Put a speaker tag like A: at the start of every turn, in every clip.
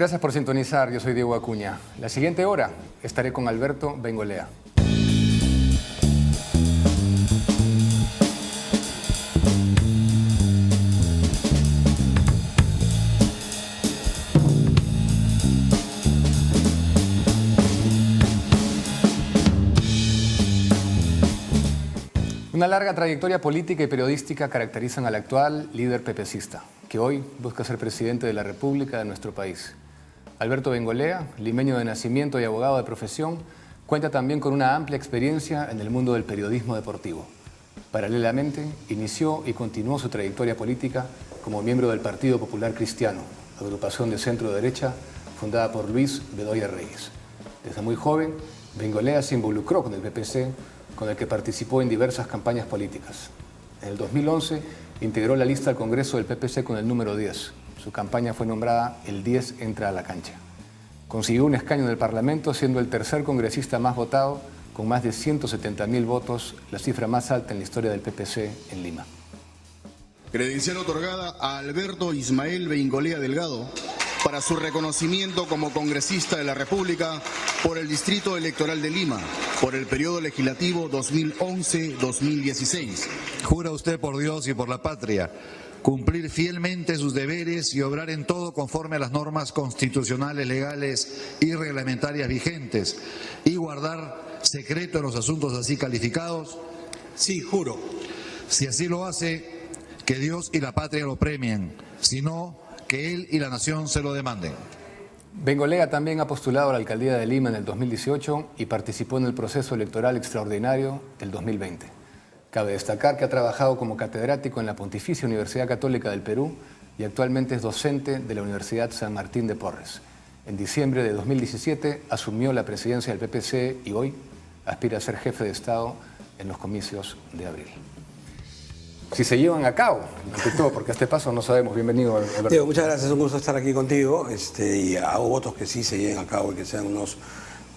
A: Gracias por sintonizar, yo soy Diego Acuña. La siguiente hora estaré con Alberto Bengolea. Una larga trayectoria política y periodística caracterizan al actual líder pepecista, que hoy busca ser presidente de la República de nuestro país. Alberto Bengolea, limeño de nacimiento y abogado de profesión, cuenta también con una amplia experiencia en el mundo del periodismo deportivo. Paralelamente, inició y continuó su trayectoria política como miembro del Partido Popular Cristiano, agrupación de centro-derecha fundada por Luis Bedoya Reyes. Desde muy joven, Bengolea se involucró con el PPC, con el que participó en diversas campañas políticas. En el 2011 integró la lista al Congreso del PPC con el número 10. Su campaña fue nombrada El 10 entra a la cancha. Consiguió un escaño en el Parlamento, siendo el tercer congresista más votado, con más de 170.000 votos, la cifra más alta en la historia del PPC en Lima.
B: Credencial otorgada a Alberto Ismael Bengolea Delgado para su reconocimiento como congresista de la República por el Distrito Electoral de Lima, por el periodo legislativo 2011-2016.
C: Jura usted por Dios y por la patria cumplir fielmente sus deberes y obrar en todo conforme a las normas constitucionales, legales y reglamentarias vigentes y guardar secreto en los asuntos así calificados.
D: Sí, juro.
C: Si así lo hace, que Dios y la patria lo premien, si no, que él y la nación se lo demanden.
A: Bengolea también ha postulado a la alcaldía de Lima en el 2018 y participó en el proceso electoral extraordinario del 2020. Cabe destacar que ha trabajado como catedrático en la Pontificia Universidad Católica del Perú y actualmente es docente de la Universidad San Martín de Porres. En diciembre de 2017 asumió la presidencia del PPC y hoy aspira a ser jefe de Estado en los comicios de abril. Si se llevan a cabo, ante todo, porque a este paso no sabemos. Bienvenido, Alberto.
D: Diego, muchas gracias, es un gusto estar aquí contigo y hago votos que sí se lleven a cabo y que sean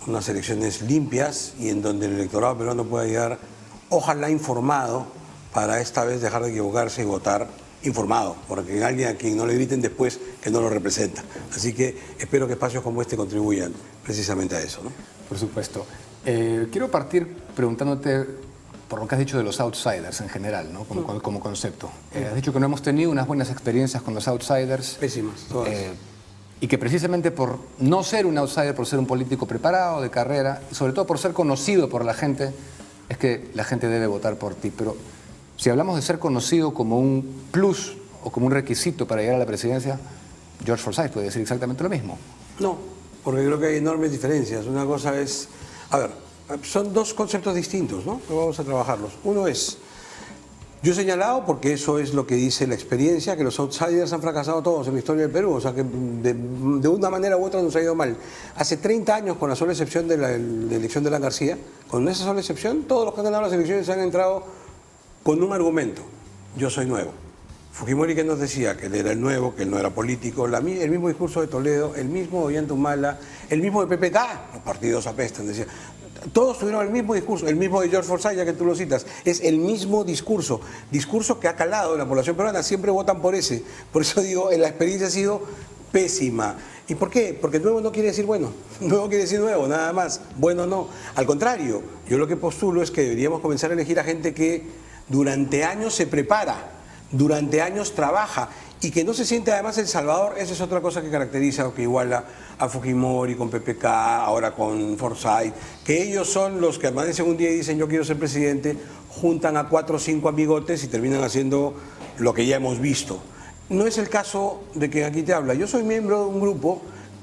D: unas elecciones limpias y en donde el electorado peruano pueda llegar, ojalá informado, para esta vez dejar de equivocarse y votar informado, porque alguien a quien no le griten después que no lo representa. Así que espero que espacios como este contribuyan precisamente a eso, ¿no?
A: Por supuesto. Quiero partir preguntándote por lo que has dicho de los outsiders en general, ¿no? Como concepto. Has dicho que no hemos tenido unas buenas experiencias con los outsiders.
D: Pésimas, todas.
A: Y que precisamente por no ser un outsider, por ser un político preparado, de carrera, y sobre todo por ser conocido por la gente, es que la gente debe votar por ti. Pero si hablamos de ser conocido como un plus o como un requisito para llegar a la presidencia, George Forsyth puede decir exactamente lo mismo.
D: No, porque creo que hay enormes diferencias. Una cosa es... A ver, son dos conceptos distintos, ¿no? Pero vamos a trabajarlos. Uno es, yo he señalado, porque eso es lo que dice la experiencia, que los outsiders han fracasado todos en la historia del Perú, o sea que de una manera u otra nos ha ido mal. Hace 30 años, con la sola excepción de la elección de Alan García, con esa sola excepción, todos los que han ganado las elecciones han entrado con un argumento: yo soy nuevo. Fujimori, que nos decía que él era el nuevo, que él no era político, el mismo discurso de Toledo, el mismo de Ollanta, el mismo de PPK, los partidos apestan, decía. Todos tuvieron el mismo discurso, el mismo de George Forsyth, ya que tú lo citas, es el mismo discurso que ha calado en la población peruana, siempre votan por ese. Por eso digo, la experiencia ha sido pésima. ¿Y por qué? Porque nuevo no quiere decir bueno, nuevo quiere decir nuevo, nada más, bueno no. Al contrario, yo lo que postulo es que deberíamos comenzar a elegir a gente que durante años se prepara, durante años trabaja y que no se siente además el salvador. Esa es otra cosa que caracteriza o que iguala a Fujimori con PPK, ahora con Forsyth, que ellos son los que amanecen un día y dicen yo quiero ser presidente, juntan a 4 o 5 amigotes y terminan haciendo lo que ya hemos visto. No es el caso de que aquí te habla. Yo soy miembro de un grupo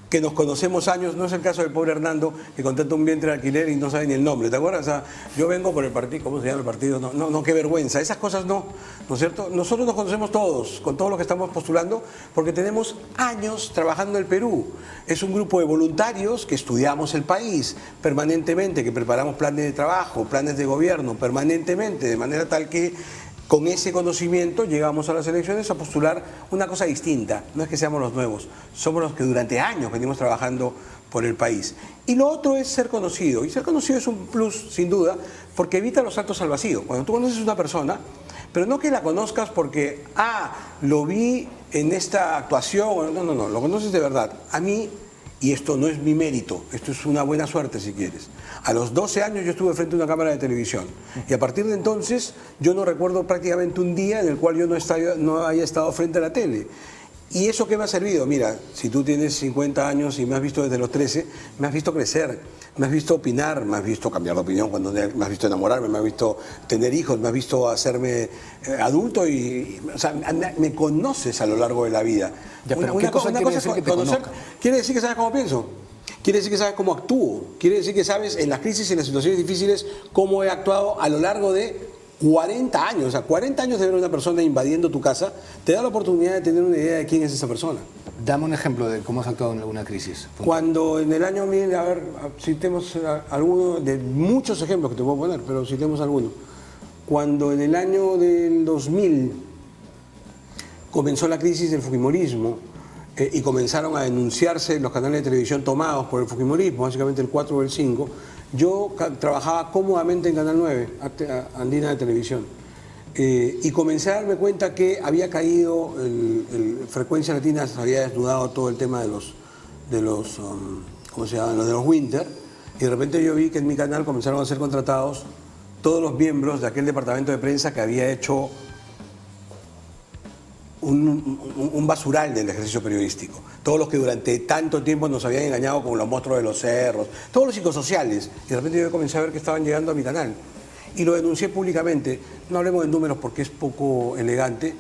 D: que nos conocemos años, no es el caso del pobre Hernando que contrata un vientre de alquiler y no sabe ni el nombre, ¿te acuerdas? O sea, yo vengo por el partido, ¿cómo se llama el partido? No, qué vergüenza, esas cosas no es cierto? Nosotros nos conocemos todos, con todo lo que estamos postulando, porque tenemos años trabajando en el Perú. Es un grupo de voluntarios que estudiamos el país permanentemente, que preparamos planes de trabajo, planes de gobierno permanentemente, de manera tal que con ese conocimiento llegamos a las elecciones a postular una cosa distinta. No es que seamos los nuevos, somos los que durante años venimos trabajando por el país. Y lo otro es ser conocido. Y ser conocido es un plus, sin duda, porque evita los saltos al vacío. Cuando tú conoces a una persona, pero no que la conozcas porque, lo vi en esta actuación, no, lo conoces de verdad. A mí, y esto no es mi mérito, esto es una buena suerte si quieres. A los 12 años yo estuve frente a una cámara de televisión y a partir de entonces yo no recuerdo prácticamente un día en el cual yo no haya estado frente a la tele. ¿Y eso qué me ha servido? Mira, si tú tienes 50 años y me has visto desde los 13, me has visto crecer, me has visto opinar, me has visto cambiar de opinión, me has visto enamorarme, me has visto tener hijos, me has visto hacerme adulto o sea, me conoces a lo largo de la vida.
A: Ya, pero ¿qué cosa quiere decir que te conozca?
D: Quiere decir que sabes cómo pienso. Quiere decir que sabes cómo actúo. Quiere decir que sabes en las crisis y en las situaciones difíciles cómo he actuado a lo largo de 40 años. O sea, 40 años de ver a una persona invadiendo tu casa te da la oportunidad de tener una idea de quién es esa persona.
A: Dame un ejemplo de cómo has actuado en alguna crisis.
D: Cuando en el año, a ver, citemos alguno de muchos ejemplos que te puedo poner, pero citemos alguno. Cuando en el año del 2000 comenzó la crisis del fujimorismo, y comenzaron a denunciarse los canales de televisión tomados por el fujimorismo, básicamente el 4 o el 5, yo trabajaba cómodamente en Canal 9, Andina de Televisión, y comencé a darme cuenta que había caído, Frecuencia Latina se había desnudado todo el tema de los ¿cómo se llaman? Los de los Winter, y de repente yo vi que en mi canal comenzaron a ser contratados todos los miembros de aquel departamento de prensa que había hecho un basural del ejercicio periodístico. Todos los que durante tanto tiempo nos habían engañado con los monstruos de los cerros, todos los psicosociales. Y de repente yo comencé a ver que estaban llegando a mi canal. Y lo denuncié públicamente. No hablemos de números porque es poco elegante,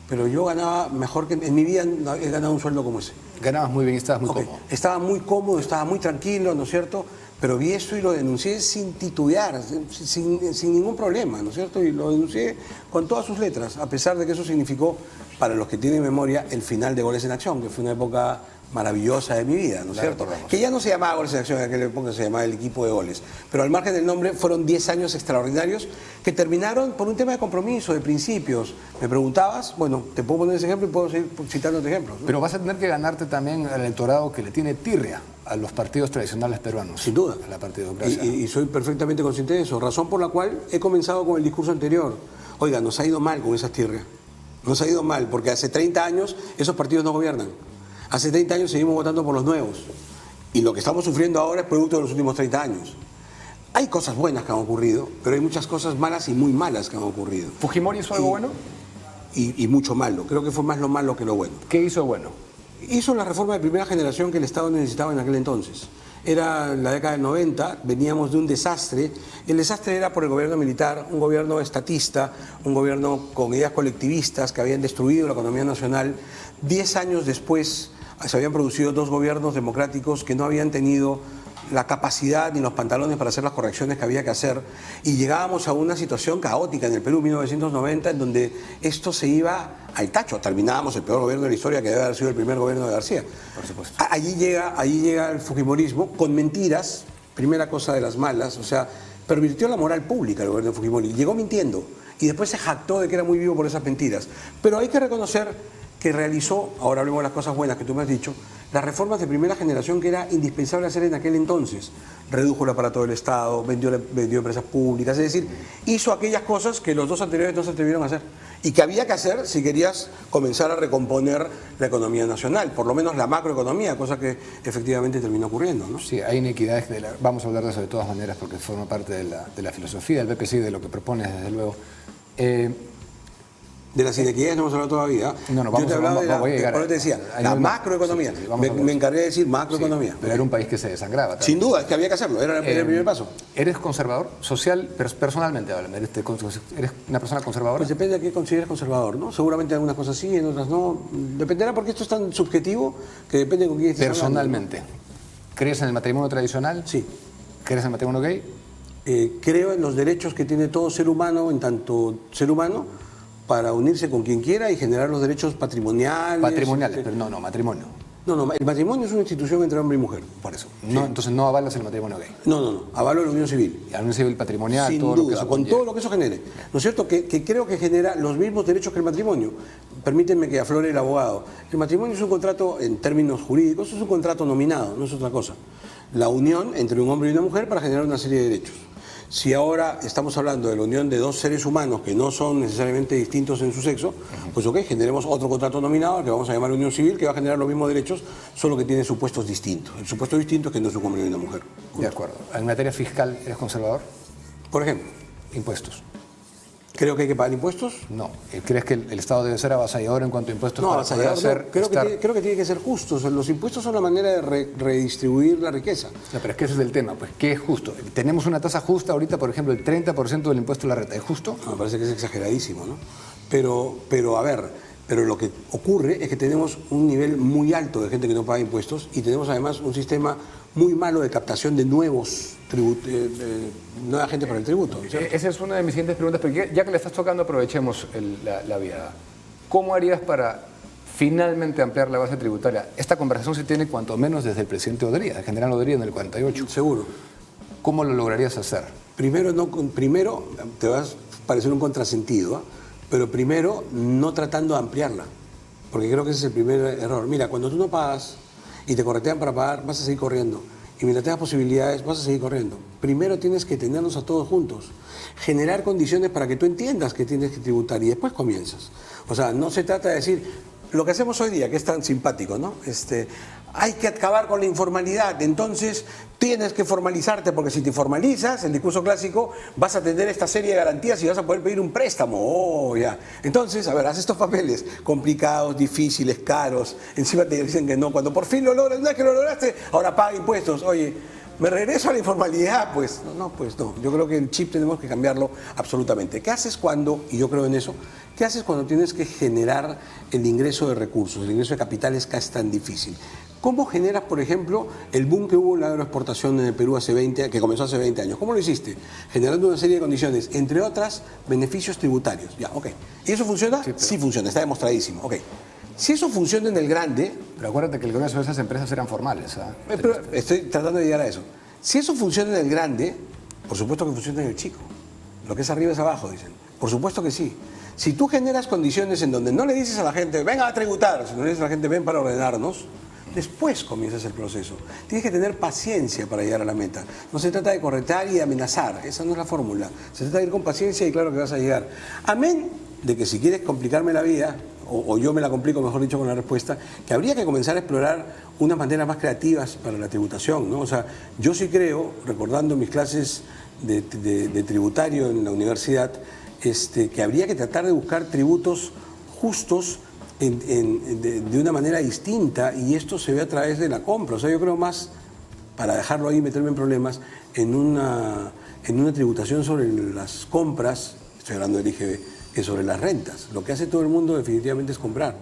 D: pero yo ganaba mejor que en mi vida he ganado un sueldo como ese.
A: Ganabas muy bien y estabas muy cómodo.
D: Estaba muy cómodo, estaba muy tranquilo, ¿no es cierto? Pero vi esto y lo denuncié sin titubear, sin ningún problema, ¿no es cierto? Y lo denuncié con todas sus letras, a pesar de que eso significó, para los que tienen memoria, el final de Goles en Acción, que fue una época maravillosa de mi vida, ¿no es cierto? Que ya no se llamaba Goles en Acción, en aquella época se llamaba El Equipo de Goles. Pero al margen del nombre, fueron 10 años extraordinarios que terminaron por un tema de compromiso, de principios. ¿Me preguntabas? Bueno, te puedo poner ese ejemplo y puedo seguir citando ejemplos, ¿no?
A: Pero vas a tener que ganarte también al electorado que le tiene tirria a los partidos tradicionales peruanos.
D: Sin duda.
A: A la partidocracia.
D: Y soy perfectamente consciente de eso. Razón por la cual he comenzado con el discurso anterior. Oiga, nos ha ido mal con esas tirrias. Nos ha ido mal, porque hace 30 años esos partidos no gobiernan. Hace 30 años seguimos votando por los nuevos. Y lo que estamos sufriendo ahora es producto de los últimos 30 años. Hay cosas buenas que han ocurrido, pero hay muchas cosas malas y muy malas que han ocurrido.
A: ¿Fujimori hizo algo bueno?
D: Y mucho malo. Creo que fue más lo malo que lo bueno.
A: ¿Qué hizo bueno?
D: Hizo la reforma de primera generación que el Estado necesitaba en aquel entonces. Era la década del 90, veníamos de un desastre. El desastre era por el gobierno militar, un gobierno estatista, un gobierno con ideas colectivistas que habían destruido la economía nacional. 10 años después se habían producido dos gobiernos democráticos que no habían tenido la capacidad ni los pantalones para hacer las correcciones que había que hacer, y llegábamos a una situación caótica en el Perú 1990 en donde esto se iba al tacho. Terminábamos el peor gobierno de la historia, que debe haber sido el primer gobierno de García.
A: Por supuesto.
D: Allí llega el fujimorismo con mentiras, primera cosa de las malas, o sea, pervirtió la moral pública el gobierno de Fujimori, llegó mintiendo y después se jactó de que era muy vivo por esas mentiras. Pero hay que reconocer que realizó, ahora hablemos de las cosas buenas que tú me has dicho, las reformas de primera generación que era indispensable hacer en aquel entonces. Redujo el aparato del Estado, vendió empresas públicas, es decir, hizo aquellas cosas que los dos anteriores no se atrevieron a hacer y que había que hacer si querías comenzar a recomponer la economía nacional, por lo menos la macroeconomía, cosa que efectivamente terminó ocurriendo, ¿no?
A: Sí, hay inequidades, vamos a hablar de eso de todas maneras porque forma parte de la filosofía del BPC, de lo que propones desde luego.
D: De las inequidades no hemos hablado todavía.
A: No,
D: yo te hablaba de te decía, la macroeconomía.
A: Sí,
D: me encargué de decir macroeconomía.
A: Sí, pero era un país que se desangraba también.
D: Sin duda, es que había que hacerlo, era el primer paso.
A: ¿Eres conservador? Social, pero personalmente, háblame. ¿Eres una persona conservadora?
D: Pues depende de qué consideres conservador, ¿no? Seguramente algunas cosas sí, en otras no. Dependerá porque esto es tan subjetivo que depende con quién estés
A: personalmente,
D: hablando, ¿no?
A: ¿Crees en el matrimonio tradicional?
D: Sí.
A: ¿Crees en el matrimonio gay?
D: Creo en los derechos que tiene todo ser humano, en tanto ser humano, para unirse con quien quiera y generar los derechos patrimoniales.
A: Patrimoniales, pero no, matrimonio.
D: No, el matrimonio es una institución entre hombre y mujer.
A: Por eso. No, entonces no avalas el matrimonio gay.
D: No, avalo la unión civil.
A: La unión civil patrimonial,
D: sin
A: todo
D: duda,
A: lo que eso
D: con
A: conlleva.
D: todo lo que eso genere. ¿No es cierto? Que creo que genera los mismos derechos que el matrimonio. Permítanme que aflore el abogado. El matrimonio es un contrato, en términos jurídicos, es un contrato nominado, no es otra cosa. La unión entre un hombre y una mujer para generar una serie de derechos. Si ahora estamos hablando de la unión de dos seres humanos que no son necesariamente distintos en su sexo, pues ok, generemos otro contrato nominado que vamos a llamar unión civil, que va a generar los mismos derechos, solo que tiene supuestos distintos. El supuesto distinto es que no es un hombre y una mujer.
A: De acuerdo. En materia fiscal, ¿eres conservador?
D: Por ejemplo,
A: Impuestos.
D: creo que hay que pagar impuestos.
A: No. ¿Crees que el Estado debe ser avasallador en cuanto a impuestos?
D: No,
A: para poder
D: avasallador no.
A: hacer,
D: Creo que tiene que ser justo. O sea, los impuestos son la manera de redistribuir la riqueza.
A: No, pero es que ese es el tema, pues, ¿qué es justo? Tenemos una tasa justa ahorita, por ejemplo, el 30% del impuesto a la renta. ¿Es justo?
D: No, me parece que es exageradísimo, ¿no? Pero a ver, pero lo que ocurre es que tenemos un nivel muy alto de gente que no paga impuestos y tenemos además un sistema muy malo de captación de nueva gente para el tributo. ¿Cierto?
A: Esa es una de mis siguientes preguntas, pero ya que le estás tocando, aprovechemos la viada. ¿Cómo harías para finalmente ampliar la base tributaria? Esta conversación se tiene cuanto menos desde el presidente Odría, el general Odría en el 48.
D: Seguro.
A: ¿Cómo lo lograrías hacer?
D: Primero te vas a parecer un contrasentido, ¿eh? Pero primero no tratando de ampliarla, porque creo que ese es el primer error. Mira, cuando tú no pagas y te corretean para pagar, vas a seguir corriendo. Y mientras tengas posibilidades, vas a seguir corriendo. Primero tienes que tenernos a todos juntos, generar condiciones para que tú entiendas que tienes que tributar y después comienzas. O sea, no se trata de decir lo que hacemos hoy día, que es tan simpático, ¿no? Hay que acabar con la informalidad, entonces tienes que formalizarte, porque si te formalizas, el discurso clásico, vas a tener esta serie de garantías y vas a poder pedir un préstamo. Oh, ya. Entonces, a ver, haz estos papeles complicados, difíciles, caros, encima te dicen que no, cuando por fin lo logras, no es que lo lograste, ahora paga impuestos. Oye, ¿me regreso a la informalidad? Pues no. Yo creo que el chip tenemos que cambiarlo absolutamente. ¿Qué haces cuando, y yo creo en eso, qué haces cuando tienes que generar el ingreso de recursos, el ingreso de capitales que es tan difícil? ¿Cómo generas, por ejemplo, el boom que hubo en la agroexportación en el Perú que comenzó hace 20 años? ¿Cómo lo hiciste? Generando una serie de condiciones, entre otras, beneficios tributarios. Ya, ok. ¿Y eso funciona? Sí funciona, está demostradísimo. Ok. Si eso funciona en el grande...
A: Pero acuérdate que el grueso de esas empresas eran formales. ¿Ah?
D: Pero estoy tratando de llegar a eso. Si eso funciona en el grande, por supuesto que funciona en el chico. Lo que es arriba es abajo, dicen. Por supuesto que sí. Si tú generas condiciones en donde no le dices a la gente, venga a tributar, sino le dices a la gente, ven para ordenarnos, después comienzas el proceso. Tienes que tener paciencia para llegar a la meta. No se trata de corretear y amenazar, esa no es la fórmula. Se trata de ir con paciencia y claro que vas a llegar. Amén de que si quieres complicarme la vida, o yo me la complico, mejor dicho, con la respuesta, que habría que comenzar a explorar unas maneras más creativas para la tributación, ¿no? O sea, yo sí creo, recordando mis clases de tributario en la universidad, que habría que tratar de buscar tributos justos de una manera distinta, y esto se ve a través de la compra. O sea, yo creo más, para dejarlo ahí y meterme en problemas, en una tributación sobre las compras, estoy hablando del IGB, que sobre las rentas. Lo que hace todo el mundo definitivamente es comprar.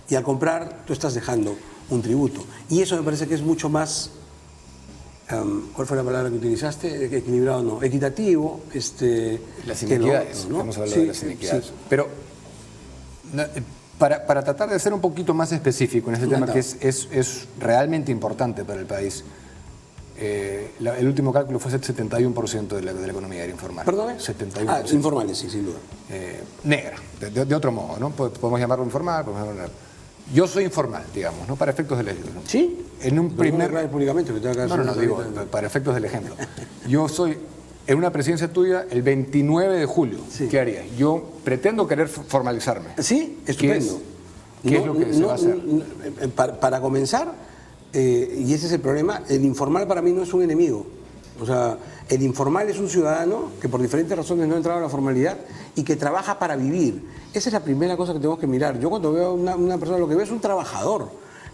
D: Y al comprar, tú estás dejando un tributo. Y eso me parece que es mucho más, ¿cuál fue la palabra que utilizaste? Equilibrado, no. Equitativo.
A: Las iniquidades, ¿no? Estamos hablando de las iniquidades. Sí. Pero para tratar de ser un poquito más específico en este tema que es realmente importante para el país, el último cálculo fue el 71% de la economía era informal.
D: ¿Perdón?
A: 71%.
D: Informales, sí, sin duda.
A: Negra, de otro modo, ¿no? Podemos llamarlo informal, yo soy informal, digamos, ¿no? Para efectos del ejemplo.
D: ¿Sí?
A: En un primer...
D: públicamente, que tenga que hacer
A: No, digo, para efectos del ejemplo. Yo soy, en una presidencia tuya, el 29 de julio. Sí. ¿Qué harías? Yo pretendo querer formalizarme.
D: Sí, estupendo.
A: ¿Qué es lo que se va a hacer?
D: Para comenzar... y ese es el problema, el informal para mí no es un enemigo. O sea, el informal es un ciudadano que por diferentes razones no ha entrado a la formalidad y que trabaja para vivir. Esa es la primera cosa que tenemos que mirar. Yo cuando veo a una persona, lo que veo es un trabajador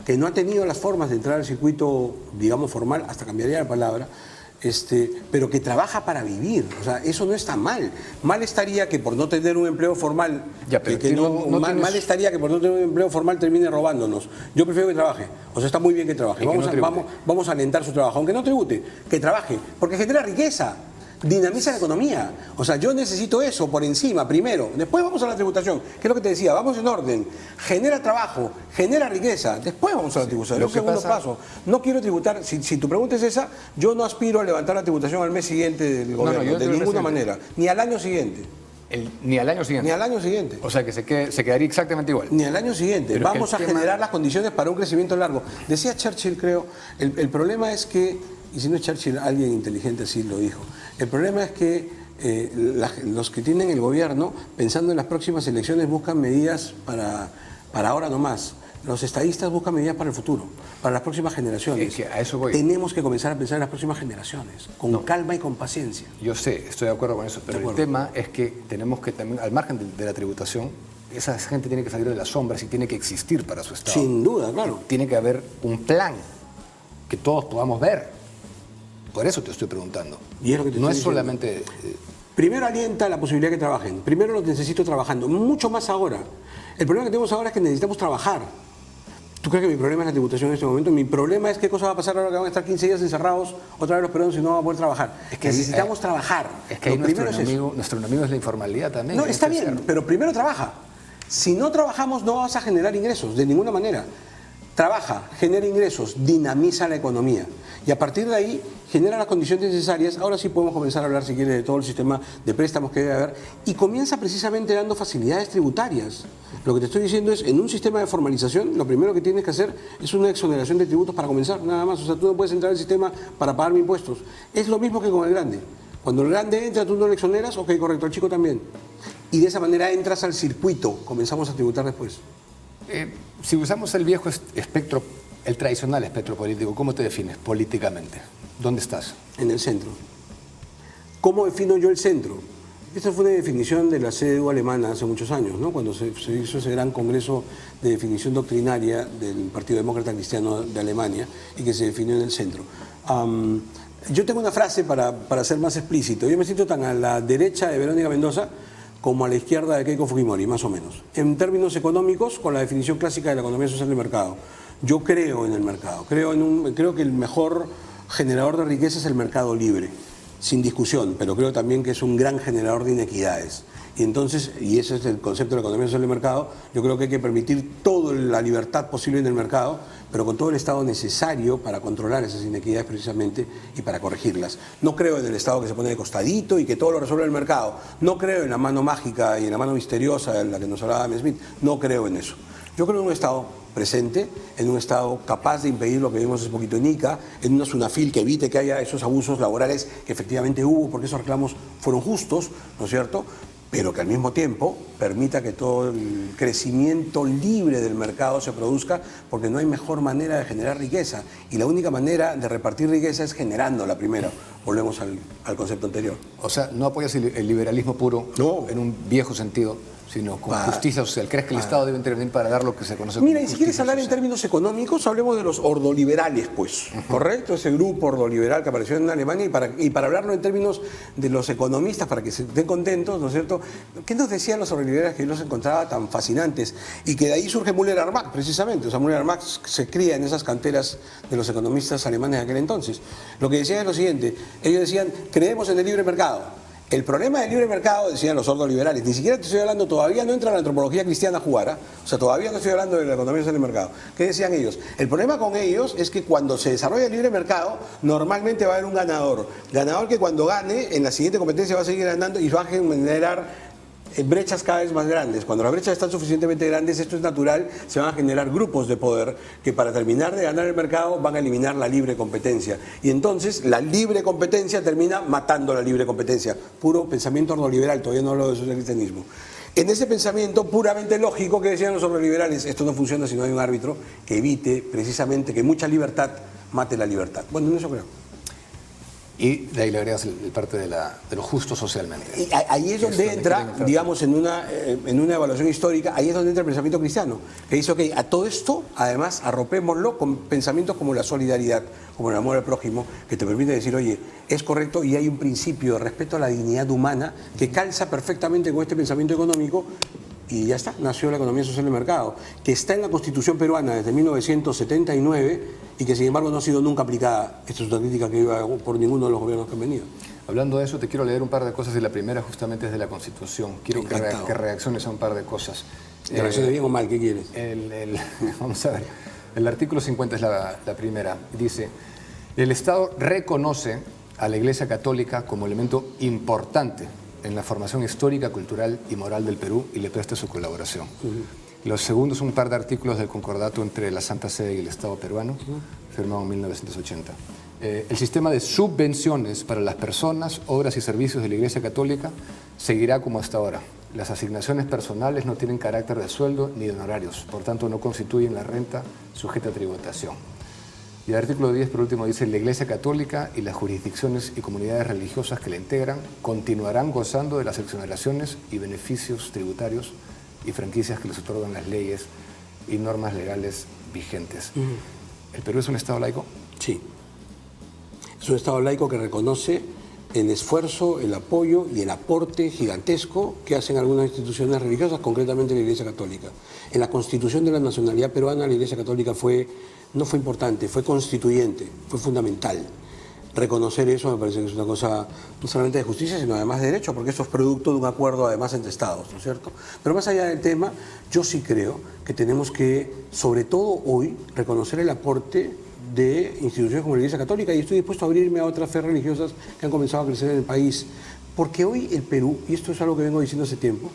D: que no ha tenido las formas de entrar al circuito, digamos, formal, hasta cambiaría la palabra, pero que trabaja para vivir. O sea, eso no está mal. Mal estaría que por no tener un empleo formal, mal estaría que por no tener un empleo formal termine robándonos. Yo prefiero que trabaje. O sea, está muy bien que trabaje. Vamos a alentar su trabajo, aunque no tribute, que trabaje, porque genera riqueza. Dinamiza la economía. O sea, yo necesito eso por encima, primero. Después vamos a la tributación, que es lo que te decía, vamos en orden. Genera trabajo, genera riqueza. Después vamos a la tributación. Es un segundo paso. No quiero tributar, si tu pregunta es esa, yo no aspiro a levantar la tributación al mes siguiente del gobierno, de ninguna manera. Ni al año siguiente.
A: Ni al año siguiente.
D: Ni al año siguiente.
A: O sea, que se quedaría exactamente igual.
D: Ni al año siguiente. Vamos a generar las condiciones para un crecimiento largo. Decía Churchill, creo, el problema es que y si no es Churchill, alguien inteligente así lo dijo. El problema es que los que tienen el gobierno, pensando en las próximas elecciones, buscan medidas para ahora nomás. Los estadistas buscan medidas para el futuro, para las próximas generaciones.
A: Es que a eso voy.
D: Tenemos que comenzar a pensar en las próximas generaciones, con calma y con paciencia.
A: Yo sé, estoy de acuerdo con eso, pero el tema es que tenemos que también, al margen de la tributación, esa gente tiene que salir de las sombras y tiene que existir para su Estado.
D: Sin duda, claro.
A: Tiene que haber un plan que todos podamos ver. Por eso te estoy preguntando.
D: Y es lo que te
A: no
D: estoy
A: es solamente...
D: Primero alienta la posibilidad de que trabajen. Primero los necesito trabajando. Mucho más ahora. El problema que tenemos ahora es que necesitamos trabajar. ¿Tú crees que mi problema es la tributación en este momento? Mi problema es qué cosa va a pasar ahora que van a estar 15 días encerrados otra vez los peruanos y no van a poder trabajar. Es que necesitamos trabajar.
A: Es que ahí nuestro enemigo es la informalidad también.
D: No, está bien, pero primero trabaja. Si no trabajamos no vas a generar ingresos, de ninguna manera. Trabaja, genera ingresos, dinamiza la economía. Y a partir de ahí genera las condiciones necesarias. Ahora sí podemos comenzar a hablar, si quieres, de todo el sistema de préstamos que debe haber. Y comienza precisamente dando facilidades tributarias. Lo que te estoy diciendo es, en un sistema de formalización, lo primero que tienes que hacer es una exoneración de tributos para comenzar, nada más. O sea, tú no puedes entrar al sistema para pagar mis impuestos. Es lo mismo que con el grande. Cuando el grande entra, tú no le exoneras, ok, correcto, el chico también. Y de esa manera entras al circuito, comenzamos a tributar después.
A: Si usamos el viejo espectro, el tradicional espectro político, ¿cómo te defines políticamente? ¿Dónde estás?
D: En el centro. ¿Cómo defino yo el centro? Esta fue una definición de la CDU alemana hace muchos años, ¿no? Cuando se hizo ese gran congreso de definición doctrinaria del Partido Demócrata Cristiano de Alemania y que se definió en el centro. Yo tengo una frase para ser más explícito. Yo me siento tan a la derecha de Verónica Mendoza como a la izquierda de Keiko Fujimori, más o menos. En términos económicos, con la definición clásica de la economía social de mercado. Yo creo en el mercado. Creo que el mejor generador de riqueza es el mercado libre, sin discusión, pero creo también que es un gran generador de inequidades. Y entonces, y ese es el concepto de la economía social de mercado, yo creo que hay que permitir toda la libertad posible en el mercado, pero con todo el Estado necesario para controlar esas inequidades precisamente y para corregirlas. No creo en el Estado que se pone de costadito y que todo lo resuelve el mercado. No creo en la mano mágica y en la mano misteriosa de la que nos hablaba Adam Smith. No creo en eso. Yo creo en un Estado presente, en un Estado capaz de impedir lo que vimos hace poquito en Ica, en una SUNAFIL que evite que haya esos abusos laborales que efectivamente hubo, porque esos reclamos fueron justos, ¿no es cierto?, pero que al mismo tiempo permita que todo el crecimiento libre del mercado se produzca, porque no hay mejor manera de generar riqueza. Y la única manera de repartir riqueza es generándola primero. Volvemos al concepto anterior.
A: O sea, no apoyas el liberalismo puro en un viejo sentido, sino con justicia social. ¿Crees que el Estado debe intervenir para dar lo que se conoce como
D: justicia social? Mira, y si quieres hablar
A: social?
D: En términos económicos, hablemos de los ordoliberales, pues, ¿correcto? Ese grupo ordoliberal que apareció en Alemania, y para hablarlo en términos de los economistas, para que se estén contentos, ¿no es cierto? ¿Qué nos decían los ordoliberales que yo los encontraba tan fascinantes? Y que de ahí surge Müller-Armack, precisamente. O sea, Müller-Armack se cría en esas canteras de los economistas alemanes de aquel entonces. Lo que decían es lo siguiente, ellos decían, creemos en el libre mercado. El problema del libre mercado, decían los ordoliberales, ni siquiera te estoy hablando, todavía no entra la antropología cristiana a jugar, o sea, todavía no estoy hablando de la economía social del mercado. ¿Qué decían ellos? El problema con ellos es que cuando se desarrolla el libre mercado, normalmente va a haber un ganador. Ganador que cuando gane, en la siguiente competencia va a seguir ganando y va a generar brechas cada vez más grandes. Cuando las brechas están suficientemente grandes, esto es natural, se van a generar grupos de poder que para terminar de ganar el mercado van a eliminar la libre competencia. Y entonces la libre competencia termina matando la libre competencia. Puro pensamiento ordoliberal, todavía no hablo de socialcristianismo. En ese pensamiento puramente lógico que decían los ordoliberales, esto no funciona si no hay un árbitro que evite precisamente que mucha libertad mate la libertad. Bueno, en eso creo.
A: Y de ahí le agregas el parte de lo justo socialmente.
D: Y ahí es donde entra, digamos, en una evaluación histórica, ahí es donde entra el pensamiento cristiano, que dice, ok, a todo esto, además, arropémoslo con pensamientos como la solidaridad, como el amor al prójimo, que te permite decir, oye, es correcto y hay un principio de respeto a la dignidad humana que calza perfectamente con este pensamiento económico. Y ya está, nació la economía social de mercado, que está en la Constitución peruana desde 1979 y que sin embargo no ha sido nunca aplicada. Esta es una crítica que iba por ninguno de los gobiernos que han venido.
A: Hablando de eso, te quiero leer un par de cosas y la primera justamente es de la Constitución. Quiero que reacciones a un par de cosas.
D: ¿Que reacciones bien o mal? ¿Qué quieres?
A: Vamos a ver. El artículo 50 es la primera. Dice, el Estado reconoce a la Iglesia Católica como elemento importante en la formación histórica, cultural y moral del Perú y le presta su colaboración. Los segundos son un par de artículos del concordato entre la Santa Sede y el Estado peruano, firmado en 1980. El sistema de subvenciones para las personas, obras y servicios de la Iglesia Católica seguirá como hasta ahora. Las asignaciones personales no tienen carácter de sueldo ni de honorarios, por tanto no constituyen la renta sujeta a tributación. Y el artículo 10, por último, dice: la Iglesia Católica y las jurisdicciones y comunidades religiosas que la integran continuarán gozando de las exoneraciones y beneficios tributarios y franquicias que les otorgan las leyes y normas legales vigentes. ¿El Perú es un Estado laico?
D: Sí. Es un Estado laico que reconoce el esfuerzo, el apoyo y el aporte gigantesco que hacen algunas instituciones religiosas, concretamente la Iglesia Católica. En la constitución de la nacionalidad peruana, la Iglesia Católica no fue importante, fue constituyente, fue fundamental. Reconocer eso me parece que es una cosa no solamente de justicia, sino además de derecho, porque eso es producto de un acuerdo además entre Estados, ¿no es cierto? Pero más allá del tema, yo sí creo que tenemos que, sobre todo hoy, reconocer el aporte de instituciones como la Iglesia Católica, y estoy dispuesto a abrirme a otras fe religiosas que han comenzado a crecer en el país, porque hoy el Perú, y esto es algo que vengo diciendo hace tiempo,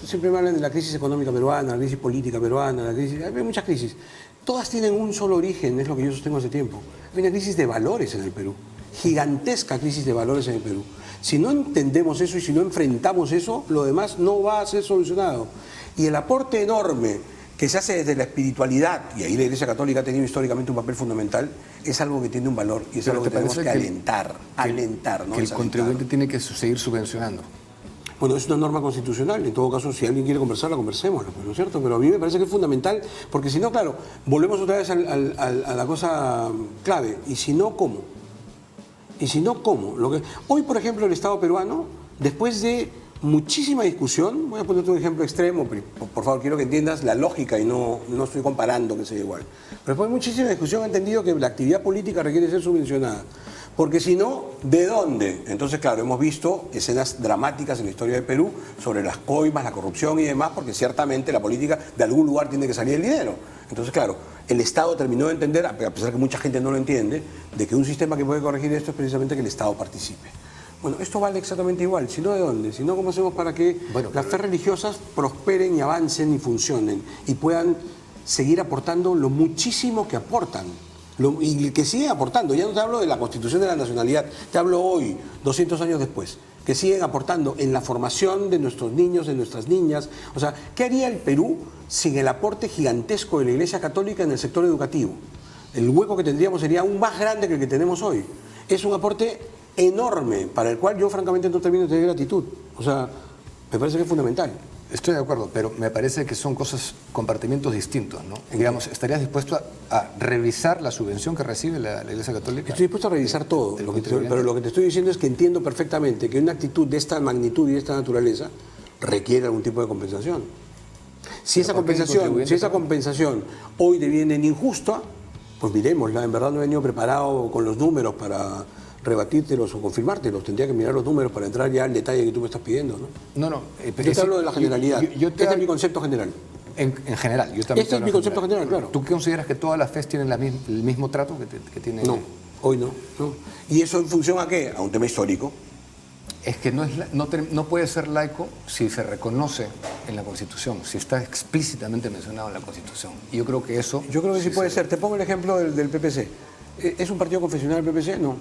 D: siempre me hablan de la crisis económica peruana, la crisis política peruana, hay muchas crisis, todas tienen un solo origen, es lo que yo sostengo hace tiempo. Hay una crisis de valores en el Perú, gigantesca crisis de valores en el Perú. Si no entendemos eso y si no enfrentamos eso, lo demás no va a ser solucionado. Y el aporte enorme que se hace desde la espiritualidad, y ahí la Iglesia Católica ha tenido históricamente un papel fundamental, es algo que tiene un valor y es algo que tenemos que alentar, ¿no?
A: Que el contribuyente tiene que seguir subvencionando.
D: Bueno, es una norma constitucional, en todo caso, si alguien quiere conversarla, conversémosla, ¿no es cierto? Pero a mí me parece que es fundamental, porque si no, claro, volvemos otra vez a la cosa clave. ¿Y si no, cómo? ¿Y si no, cómo? Hoy, por ejemplo, el Estado peruano, después de muchísima discusión, voy a ponerte un ejemplo extremo, por favor, quiero que entiendas la lógica y no estoy comparando que sea igual. Pero después de muchísima discusión he entendido que la actividad política requiere ser subvencionada. Porque si no, ¿de dónde? Entonces, claro, hemos visto escenas dramáticas en la historia de Perú sobre las coimas, la corrupción y demás, porque ciertamente la política de algún lugar tiene que salir el dinero. Entonces, claro, el Estado terminó de entender, a pesar que mucha gente no lo entiende, de que un sistema que puede corregir esto es precisamente que el Estado participe. Bueno, esto vale exactamente igual, si no, ¿de dónde? Si no, ¿cómo hacemos para que las fe religiosas prosperen y avancen y funcionen y puedan seguir aportando lo muchísimo que aportan? Y que siguen aportando, ya no te hablo de la Constitución de la Nacionalidad, te hablo hoy, 200 años después, que siguen aportando en la formación de nuestros niños, de nuestras niñas. O sea, ¿qué haría el Perú sin el aporte gigantesco de la Iglesia Católica en el sector educativo? El hueco que tendríamos sería aún más grande que el que tenemos hoy. Es un aporte enorme, para el cual yo francamente no termino de tener gratitud. O sea, me parece que es fundamental.
A: Estoy de acuerdo, pero me parece que son compartimientos distintos, ¿no? Digamos, ¿estarías dispuesto a revisar la subvención que recibe la Iglesia Católica?
D: Estoy dispuesto a revisar todo, pero lo que te estoy diciendo es que entiendo perfectamente que una actitud de esta magnitud y de esta naturaleza requiere algún tipo de compensación. Si esa compensación hoy deviene injusta, pues miremosla. En verdad no he venido preparado con los números para rebatírtelos o confirmártelos, tendría que mirar los números para entrar ya al detalle que tú me estás pidiendo, ¿no?
A: No,
D: yo te hablo de la generalidad. Este es mi concepto general.
A: En general, yo también.
D: Este es mi concepto general, claro.
A: ¿Tú consideras que todas las FES tienen el mismo trato que tiene?
D: No, hoy no. ¿Y eso en función a qué? A un tema histórico.
A: Es que no puede ser laico si se reconoce en la Constitución, si está explícitamente mencionado en la Constitución. Y yo creo que eso...
D: Yo creo que sí puede ser. Te pongo el ejemplo del PPC. ¿Es un partido confesional el PPC? No.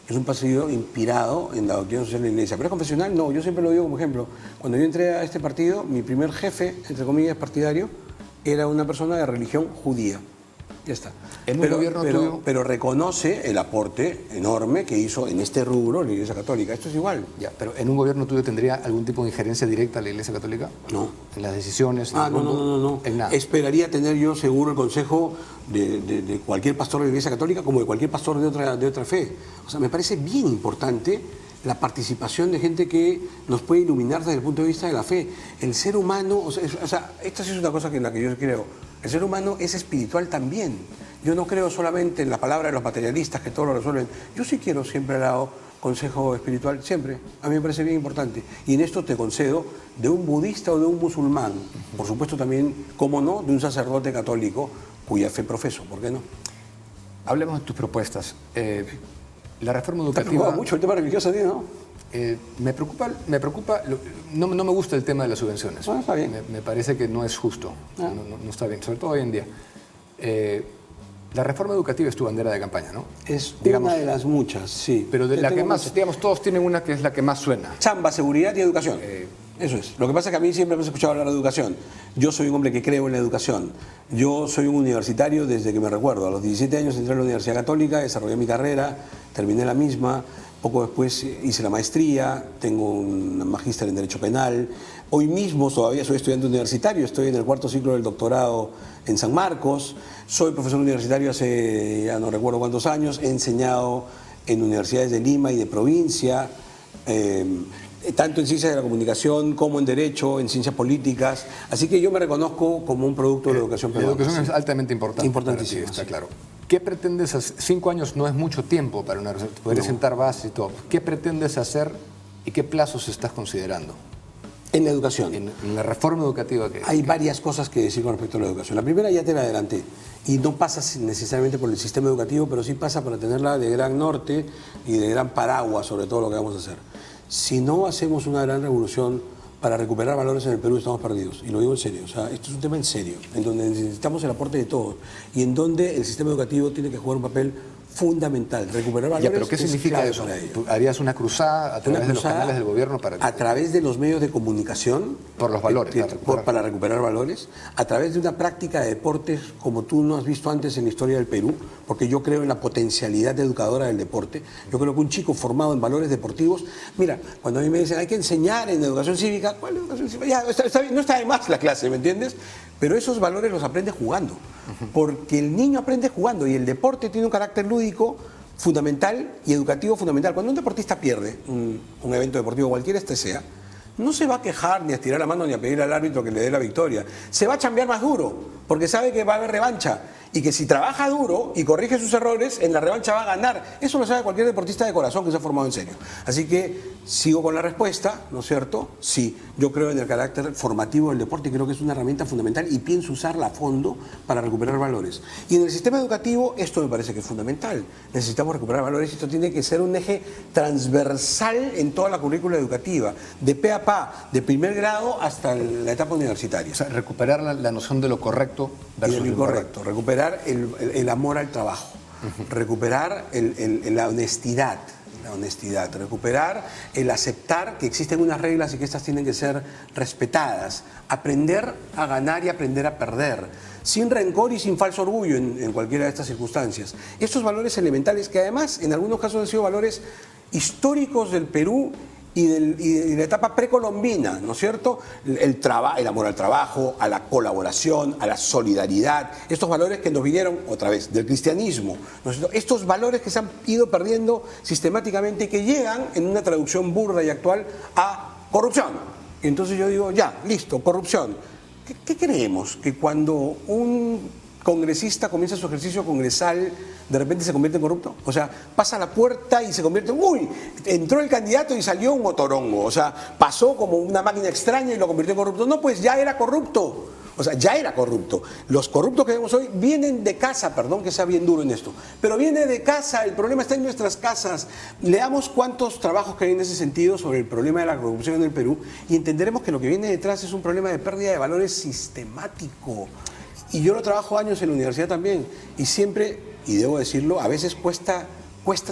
D: Es un partido inspirado en la doctrina social de la Iglesia. ¿Pero es confesional? No. Yo siempre lo digo como ejemplo. Cuando yo entré a este partido, mi primer jefe, entre comillas, partidario, era una persona de religión judía. Ya está. Pero reconoce el aporte enorme que hizo en este rubro la Iglesia Católica. Esto es igual.
A: Ya, pero ¿en un gobierno tuyo tendría algún tipo de injerencia directa a la Iglesia Católica?
D: No.
A: ¿En las decisiones?
D: No.
A: En nada.
D: Esperaría tener yo seguro el consejo de cualquier pastor de la Iglesia Católica como de cualquier pastor de otra fe. O sea, me parece bien importante la participación de gente que nos puede iluminar desde el punto de vista de la fe. El ser humano, o sea, esta sí es una cosa en la que yo creo. El ser humano es espiritual también. Yo no creo solamente en la palabra de los materialistas que todo lo resuelven. Yo sí quiero siempre al lado consejo espiritual, siempre. A mí me parece bien importante. Y en esto te concedo de un budista o de un musulmán. Por supuesto también, cómo no, de un sacerdote católico cuya fe profeso. ¿Por qué no?
A: Hablemos de tus propuestas. La reforma educativa...
D: Te preocupa mucho el tema religioso, ¿no?
A: Me preocupa, no me gusta el tema de las subvenciones.
D: Está bien.
A: Me parece que no es justo, no está bien, sobre todo hoy en día. La reforma educativa es tu bandera de campaña, ¿no?
D: Es
A: Digamos,
D: una de las muchas, sí.
A: pero de
D: Yo
A: la que
D: tengo
A: más,
D: muchas.
A: digamos, todos tienen una que es la que más suena.
D: Chamba, seguridad y educación. Eso es. Lo que pasa es que a mí siempre me has escuchado hablar de educación. Yo soy un hombre que creo en la educación. Yo soy un universitario desde que me recuerdo. A los 17 años entré a la Universidad Católica, desarrollé mi carrera, terminé la misma. Poco después hice la maestría, tengo un magíster en Derecho Penal. Hoy mismo todavía soy estudiante universitario, estoy en el 4º ciclo del doctorado en San Marcos. Soy profesor universitario hace ya no recuerdo cuántos años. He enseñado en universidades de Lima y de provincia. Tanto en ciencias de la comunicación como en derecho, en ciencias políticas. Así que yo me reconozco como un producto de la educación
A: La
D: peruana.
A: educación es altamente importante.
D: Importantísima,
A: para ti, está
D: sí.
A: claro. ¿Qué pretendes hacer? 5 años no es mucho tiempo para una poder sentar bases y todo. ¿Qué pretendes hacer y qué plazos estás considerando
D: En la educación.
A: en la reforma educativa que
D: Hay varias cosas que decir con respecto a la educación. La primera ya te la adelanté. Y no pasa necesariamente por el sistema educativo, pero sí pasa para tenerla de gran norte y de gran paraguas sobre todo lo que vamos a hacer. Si no hacemos una gran revolución para recuperar valores en el Perú, estamos perdidos. Y lo digo en serio. O sea, esto es un tema en serio, en donde necesitamos el aporte de todos y en donde el sistema educativo tiene que jugar un papel fundamental. Recuperar valores.
A: Ya, pero ¿qué
D: es
A: significa
D: clave
A: eso?
D: para ello.
A: ¿Tú harías una cruzada a través de los canales del gobierno para
D: a través de los medios de comunicación
A: Por los valores,
D: para recuperar valores, a través de una práctica de deportes como tú no has visto antes en la historia del Perú, porque yo creo en la potencialidad educadora del deporte. Yo creo que un chico formado en valores deportivos, mira, cuando a mí me dicen hay que enseñar en educación cívica, ¿cuál educación cívica? Ya, está bien, no está de más la clase, ¿me entiendes? Pero esos valores los aprende jugando, porque el niño aprende jugando y el deporte tiene un carácter lúdico fundamental y educativo fundamental. Cuando un deportista pierde un evento deportivo cualquiera este sea, no se va a quejar ni a estirar la mano ni a pedir al árbitro que le dé la victoria. Se va a chambear más duro, porque sabe que va a haber revancha y que si trabaja duro y corrige sus errores, en la revancha va a ganar. Eso lo sabe cualquier deportista de corazón que se ha formado en serio. Así que sigo con la respuesta, ¿no es cierto? Sí, yo creo en el carácter formativo del deporte, creo que es una herramienta fundamental y pienso usarla a fondo para recuperar valores. Y en el sistema educativo esto me parece que es fundamental. Necesitamos recuperar valores y esto tiene que ser un eje transversal en toda la currícula educativa, de pe a pa, de primer grado hasta la etapa universitaria.
A: O sea, recuperar la noción de lo correcto
D: Y
A: versus
D: de lo
A: lo
D: incorrecto, recuperar el amor al trabajo, recuperar la honestidad, recuperar el aceptar que existen unas reglas y que estas tienen que ser respetadas, aprender a ganar y aprender a perder, sin rencor y sin falso orgullo en cualquiera de estas circunstancias. Estos valores elementales que además en algunos casos han sido valores históricos del Perú y de la etapa precolombina, ¿no es cierto? El amor al trabajo, a la colaboración, a la solidaridad, estos valores que nos vinieron otra vez del cristianismo, ¿no es cierto? Estos valores que se han ido perdiendo sistemáticamente y que llegan en una traducción burda y actual a corrupción. Y entonces yo digo, ya, listo, corrupción. ¿Qué creemos? Que cuando un congresista comienza su ejercicio congresal, de repente se convierte en corrupto. O sea, pasa la puerta y se convierte en, uy, entró el candidato y salió un motorongo. O sea, pasó como una máquina extraña y lo convirtió en corrupto. No, pues ya era corrupto. O sea, ya era corrupto. Los corruptos que vemos hoy vienen de casa, perdón que sea bien duro en esto, pero viene de casa, el problema está en nuestras casas. Leamos cuántos trabajos que hay en ese sentido sobre el problema de la corrupción en el Perú y entenderemos que lo que viene detrás es un problema de pérdida de valores sistemático. Y yo lo trabajo años en la universidad también y siempre, y debo decirlo, a veces cuesta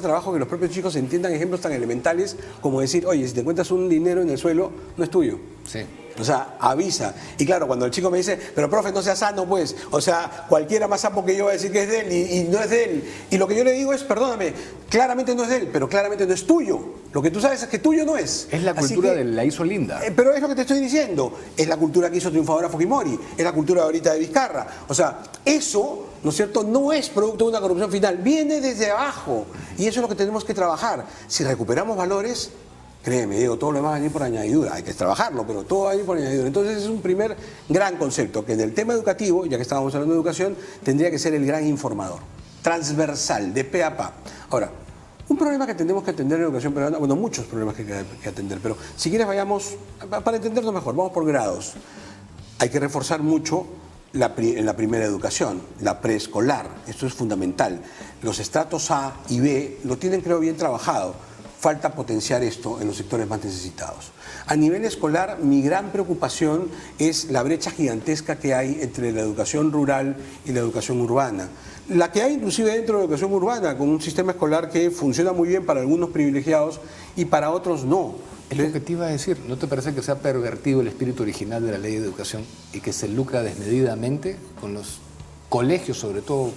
D: trabajo que los propios chicos entiendan ejemplos tan elementales como decir, oye, si te encuentras un dinero en el suelo, no es tuyo.
A: Sí.
D: O sea, avisa. Y claro, cuando el chico me dice, pero profe, no sea sano, pues. O sea, cualquiera más sapo que yo va a decir que es de él y no es de él. Y lo que yo le digo es, perdóname, claramente no es de él, pero claramente no es tuyo. Lo que tú sabes es que tuyo no es.
A: Es la
D: Así
A: cultura
D: que,
A: de la hizo linda.
D: Pero es lo que te estoy diciendo. Es la cultura que hizo triunfadora Fujimori. Es la cultura ahorita de Vizcarra. O sea, eso, ¿no es cierto?, no es producto de una corrupción final. Viene desde abajo. Y eso es lo que tenemos que trabajar. Si recuperamos valores, créeme, Diego, todo lo demás va a venir por añadidura. Hay que trabajarlo, pero todo va a venir por añadidura. Entonces es un primer gran concepto, que en el tema educativo, ya que estábamos hablando de educación, tendría que ser el gran informador. Transversal, de pe a pa. Ahora, un problema que tenemos que atender en la educación peruana, bueno, muchos problemas que hay que atender, pero si quieres vayamos, para entendernos mejor, vamos por grados. Hay que reforzar mucho en la primera educación, la preescolar, esto es fundamental. Los estratos A y B lo tienen, creo, bien trabajado. Falta potenciar esto en los sectores más necesitados. A nivel escolar, mi gran preocupación es la brecha gigantesca que hay entre la educación rural y la educación urbana. La que hay inclusive dentro de la educación urbana, con un sistema escolar que funciona muy bien para algunos privilegiados y para otros no.
A: Es lo que te iba a decir, ¿no te parece que se ha pervertido el espíritu original de la ley de educación y que se lucra desmedidamente con los colegios, sobre todo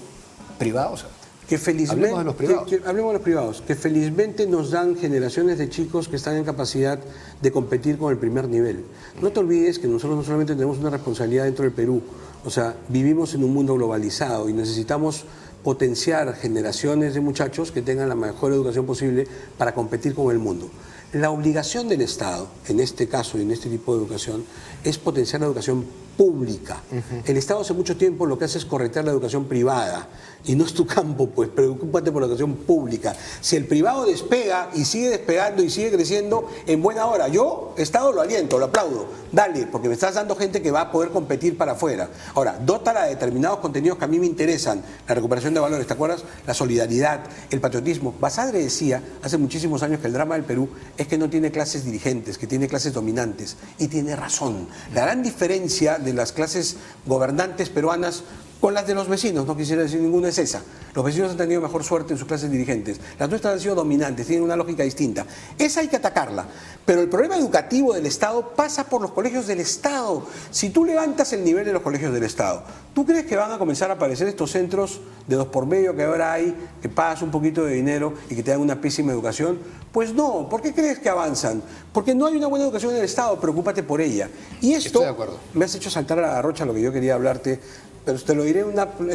A: privados?
D: Que felizmente,
A: hablemos de los privados.
D: Hablemos de los privados, que felizmente nos dan generaciones de chicos que están en capacidad de competir con el primer nivel. No te olvides que nosotros no solamente tenemos una responsabilidad dentro del Perú, o sea, vivimos en un mundo globalizado y necesitamos potenciar generaciones de muchachos que tengan la mejor educación posible para competir con el mundo. La obligación del Estado, en este caso y en este tipo de educación, es potenciar la educación pública. El Estado hace mucho tiempo lo que hace es corretear la educación privada y no es tu campo, pues preocúpate por la educación pública. Si el privado despega y sigue despegando y sigue creciendo, en buena hora. Yo, Estado, lo aliento, lo aplaudo. Dale, porque me estás dando gente que va a poder competir para afuera. Ahora, dótala de determinados contenidos que a mí me interesan. La recuperación de valores, ¿te acuerdas? La solidaridad, el patriotismo. Basadre decía hace muchísimos años que el drama del Perú es que no tiene clases dirigentes, que tiene clases dominantes. Y tiene razón. La gran diferencia de las clases gobernantes peruanas con las de los vecinos, no quisiera decir ninguna, es esa. Los vecinos han tenido mejor suerte en sus clases dirigentes. Las nuestras han sido dominantes, tienen una lógica distinta. Esa hay que atacarla. Pero el problema educativo del Estado pasa por los colegios del Estado. Si tú levantas el nivel de los colegios del Estado, ¿tú crees que van a comenzar a aparecer estos centros de dos por medio que ahora hay, que pagas un poquito de dinero y que te dan una pésima educación? Pues no. ¿Por qué crees que avanzan? Porque no hay una buena educación en el Estado. Preocúpate por ella. Y esto,
A: estoy de acuerdo.
D: Me has hecho saltar a la garrocha lo que yo quería hablarte. Pero te lo diré en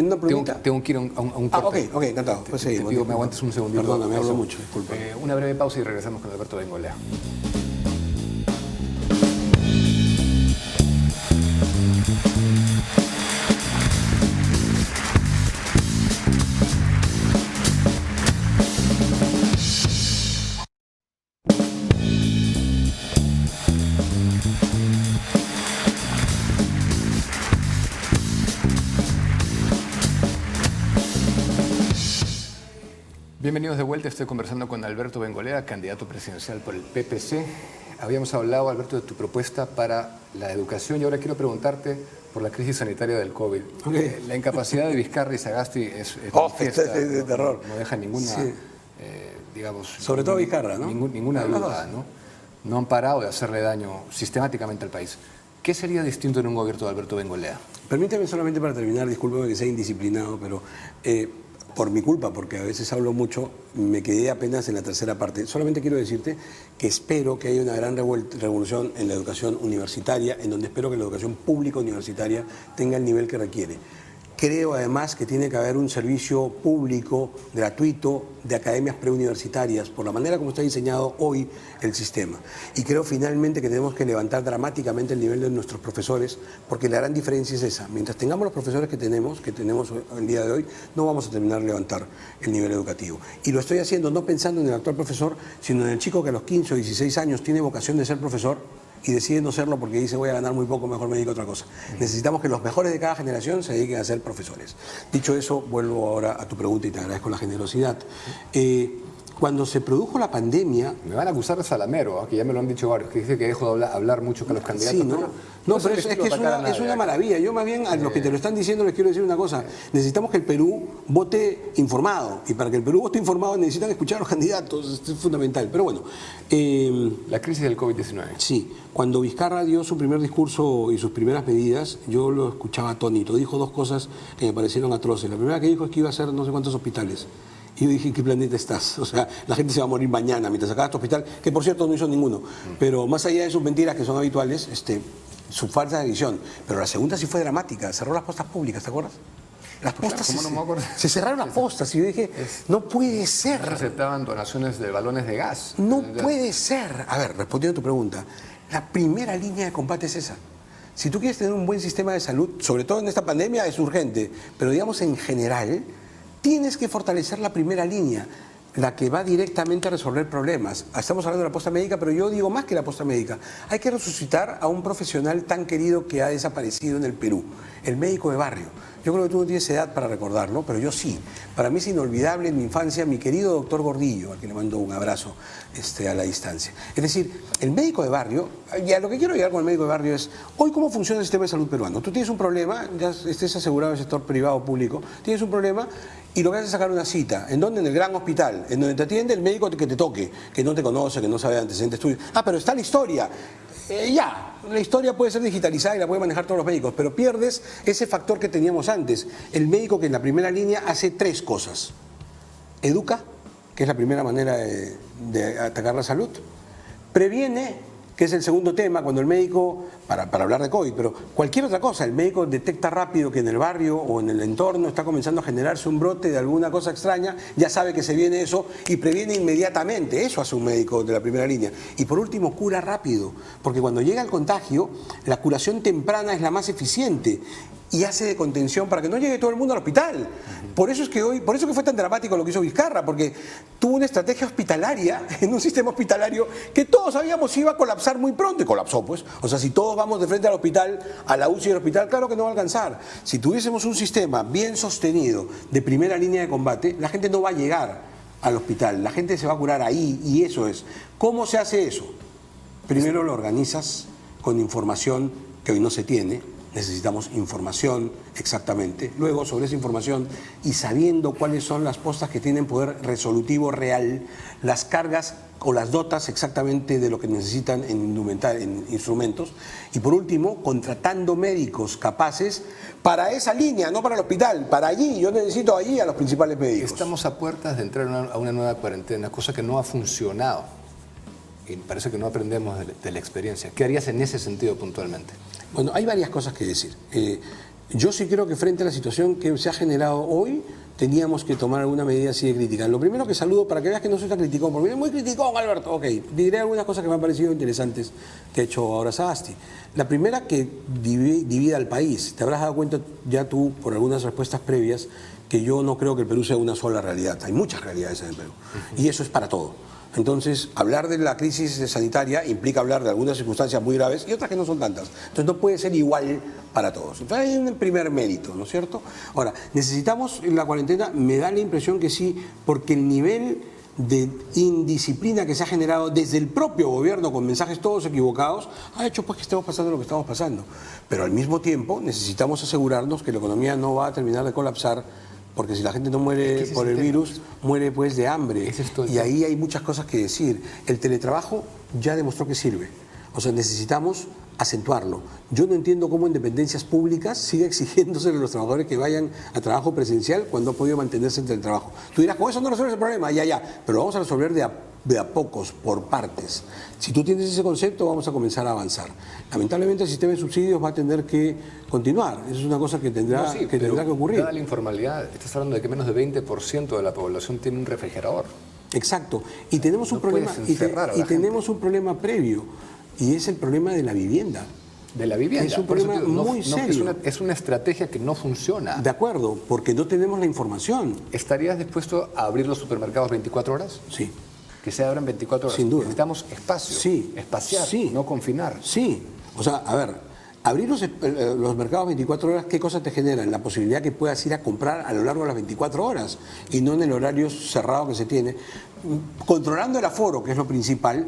D: una pregunta.
A: Tengo que ir a un corte.
D: Ok, encantado. Pues seguimos.
A: Digo, me aguantes un segundito.
D: Perdona, me hablo
A: Pausa.
D: mucho, disculpa.
A: Una breve pausa y regresamos con Alberto Bengolea. Bienvenidos de vuelta, estoy conversando con Alberto Bengolea, candidato presidencial por el PPC. Habíamos hablado, Alberto, de tu propuesta para la educación y ahora quiero preguntarte por la crisis sanitaria del COVID.
D: Okay.
A: La incapacidad de Vizcarra y Sagasti es
D: manifiesta, es de terror.
A: No deja ninguna,
D: sí.
A: Digamos...
D: Sobre todo Vizcarra, ¿no?
A: Ninguna duda, ¿no? No han parado de hacerle daño sistemáticamente al país. ¿Qué sería distinto en un gobierno de Alberto Bengolea?
D: Permíteme solamente para terminar, discúlpeme que sea indisciplinado, pero... por mi culpa, porque a veces hablo mucho, me quedé apenas en la tercera parte. Solamente quiero decirte que espero que haya una gran revolución en la educación universitaria, en donde espero que la educación pública universitaria tenga el nivel que requiere. Creo además que tiene que haber un servicio público, gratuito, de academias preuniversitarias, por la manera como está diseñado hoy el sistema. Y creo finalmente que tenemos que levantar dramáticamente el nivel de nuestros profesores, porque la gran diferencia es esa. Mientras tengamos los profesores que tenemos el día de hoy, no vamos a terminar de levantar el nivel educativo. Y lo estoy haciendo no pensando en el actual profesor, sino en el chico que a los 15 o 16 años tiene vocación de ser profesor, y decide no serlo porque dice voy a ganar muy poco, mejor me dedico a otra cosa. Necesitamos que los mejores de cada generación se dediquen a ser profesores. Dicho eso, vuelvo ahora a tu pregunta y te agradezco la generosidad. Cuando se produjo la pandemia...
A: Me van a acusar de salamero, que ya me lo han dicho varios, que dice que dejo de hablar mucho con los candidatos.
D: Sí, pero es que es una maravilla. Yo más bien a los que te lo están diciendo les quiero decir una cosa. Necesitamos que el Perú vote informado. Y para que el Perú vote informado necesitan escuchar a los candidatos. Esto es fundamental. Pero bueno...
A: la crisis del COVID-19.
D: Sí. Cuando Vizcarra dio su primer discurso y sus primeras medidas, yo lo escuchaba atónito. Dijo dos cosas que me parecieron atroces. La primera que dijo es que iba a hacer no sé cuántos hospitales. Y yo dije, ¿en qué planeta estás? O sea, la gente se va a morir mañana mientras acaba este hospital, que por cierto no hizo ninguno. Pero más allá de sus mentiras que son habituales, su falta de visión. Pero la segunda sí fue dramática, cerró las postas públicas, ¿te acuerdas? Las postas se cerraron las postas y yo dije, no puede ser.
A: Aceptaban donaciones de balones de gas.
D: No puede ser. A ver, respondiendo a tu pregunta, la primera línea de combate es esa. Si tú quieres tener un buen sistema de salud, sobre todo en esta pandemia es urgente, pero digamos en general, tienes que fortalecer la primera línea. la que va directamente a resolver problemas. Estamos hablando de la posta médica, pero yo digo más que la posta médica. Hay que resucitar a un profesional tan querido que ha desaparecido en el Perú, el médico de barrio. Yo creo que tú no tienes edad para recordarlo, pero yo sí. Para mí es inolvidable en mi infancia mi querido doctor Gordillo, al que le mando un abrazo a la distancia. Es decir, el médico de barrio, ya lo que quiero llegar con el médico de barrio es, hoy cómo funciona el sistema de salud peruano. Tú tienes un problema, ya estés asegurado en el sector privado o público, tienes un problema y lo que haces es sacar una cita. ¿En dónde? En el gran hospital, en donde te atiende el médico que te toque, que no te conoce, que no sabe antecedentes tuyos. Ah, pero está la historia. La historia puede ser digitalizada y la pueden manejar todos los médicos, pero pierdes ese factor que teníamos antes. El médico que en la primera línea hace 3 cosas. Educa, que es la primera manera de atacar la salud. Previene, que es el segundo tema, cuando el médico, para hablar de COVID, pero cualquier otra cosa, el médico detecta rápido que en el barrio o en el entorno está comenzando a generarse un brote de alguna cosa extraña, ya sabe que se viene eso y previene inmediatamente. Eso hace un médico de la primera línea. Y por último, cura rápido, porque cuando llega el contagio, la curación temprana es la más eficiente y hace de contención para que no llegue todo el mundo al hospital. Por eso que fue tan dramático lo que hizo Vizcarra, porque tuvo una estrategia hospitalaria, en un sistema hospitalario que todos sabíamos iba a colapsar muy pronto, y colapsó pues. O sea, si todos vamos de frente al hospital, a la UCI del hospital, claro que no va a alcanzar. Si tuviésemos un sistema bien sostenido, de primera línea de combate, la gente no va a llegar al hospital, la gente se va a curar ahí, y eso es. ¿Cómo se hace eso? Primero lo organizas con información que hoy no se tiene. Necesitamos información exactamente. Luego, sobre esa información y sabiendo cuáles son las postas que tienen poder resolutivo real, las cargas o las dotas exactamente de lo que necesitan en instrumentos. Y por último, contratando médicos capaces para esa línea, no para el hospital, para allí. Yo necesito allí a los principales médicos.
A: Estamos a puertas de entrar a una nueva cuarentena, cosa que no ha funcionado. Y parece que no aprendemos de la experiencia. ¿Qué harías en ese sentido puntualmente?
D: Bueno, hay varias cosas que decir. Yo sí creo que frente a la situación que se ha generado hoy, teníamos que tomar alguna medida así de crítica. Lo primero que saludo, para que veas que no soy tan criticón, porque muy criticón, Alberto. Ok, diré algunas cosas que me han parecido interesantes que ha hecho ahora Sagasti. La primera, que divida al país. Te habrás dado cuenta ya tú, por algunas respuestas previas, que yo no creo que el Perú sea una sola realidad. Hay muchas realidades en el Perú. Y eso es para todo. Entonces, hablar de la crisis sanitaria implica hablar de algunas circunstancias muy graves y otras que no son tantas. Entonces, no puede ser igual para todos. Entonces, hay un primer mérito, ¿no es cierto? Ahora, necesitamos la cuarentena, me da la impresión que sí, porque el nivel de indisciplina que se ha generado desde el propio gobierno con mensajes todos equivocados ha hecho pues que estemos pasando lo que estamos pasando. Pero al mismo tiempo necesitamos asegurarnos que la economía no va a terminar de colapsar, porque si la gente no muere por el virus, muere pues de hambre. Y ahí hay muchas cosas que decir. El teletrabajo ya demostró que sirve. O sea, necesitamos acentuarlo. Yo no entiendo cómo en dependencias públicas sigue exigiéndose a los trabajadores que vayan a trabajo presencial cuando ha podido mantenerse en teletrabajo. Tú dirás, con eso no resuelves el problema, ya, pero lo vamos a resolver de a pocos, por partes. Si tú tienes ese concepto, vamos a comenzar a avanzar. Lamentablemente el sistema de subsidios va a tener que continuar. Eso es una cosa que tendrá que ocurrir.
A: Dada la informalidad, estás hablando de que menos de 20% de la población tiene un refrigerador.
D: Exacto. Y tenemos un problema, tenemos un problema previo, y es el problema de la vivienda.
A: De la vivienda.
D: Es un problema muy serio.
A: Es una estrategia que no funciona.
D: De acuerdo, porque no tenemos la información.
A: ¿Estarías dispuesto a abrir los supermercados 24 horas?
D: Sí.
A: Que se abran 24 horas.
D: Sin duda.
A: Necesitamos espacio.
D: Sí.
A: Espaciar,
D: sí.
A: no confinar.
D: Sí. O sea, a ver, abrir los mercados 24 horas, ¿qué cosas te generan? La posibilidad que puedas ir a comprar a lo largo de las 24 horas y no en el horario cerrado que se tiene. Controlando el aforo, que es lo principal,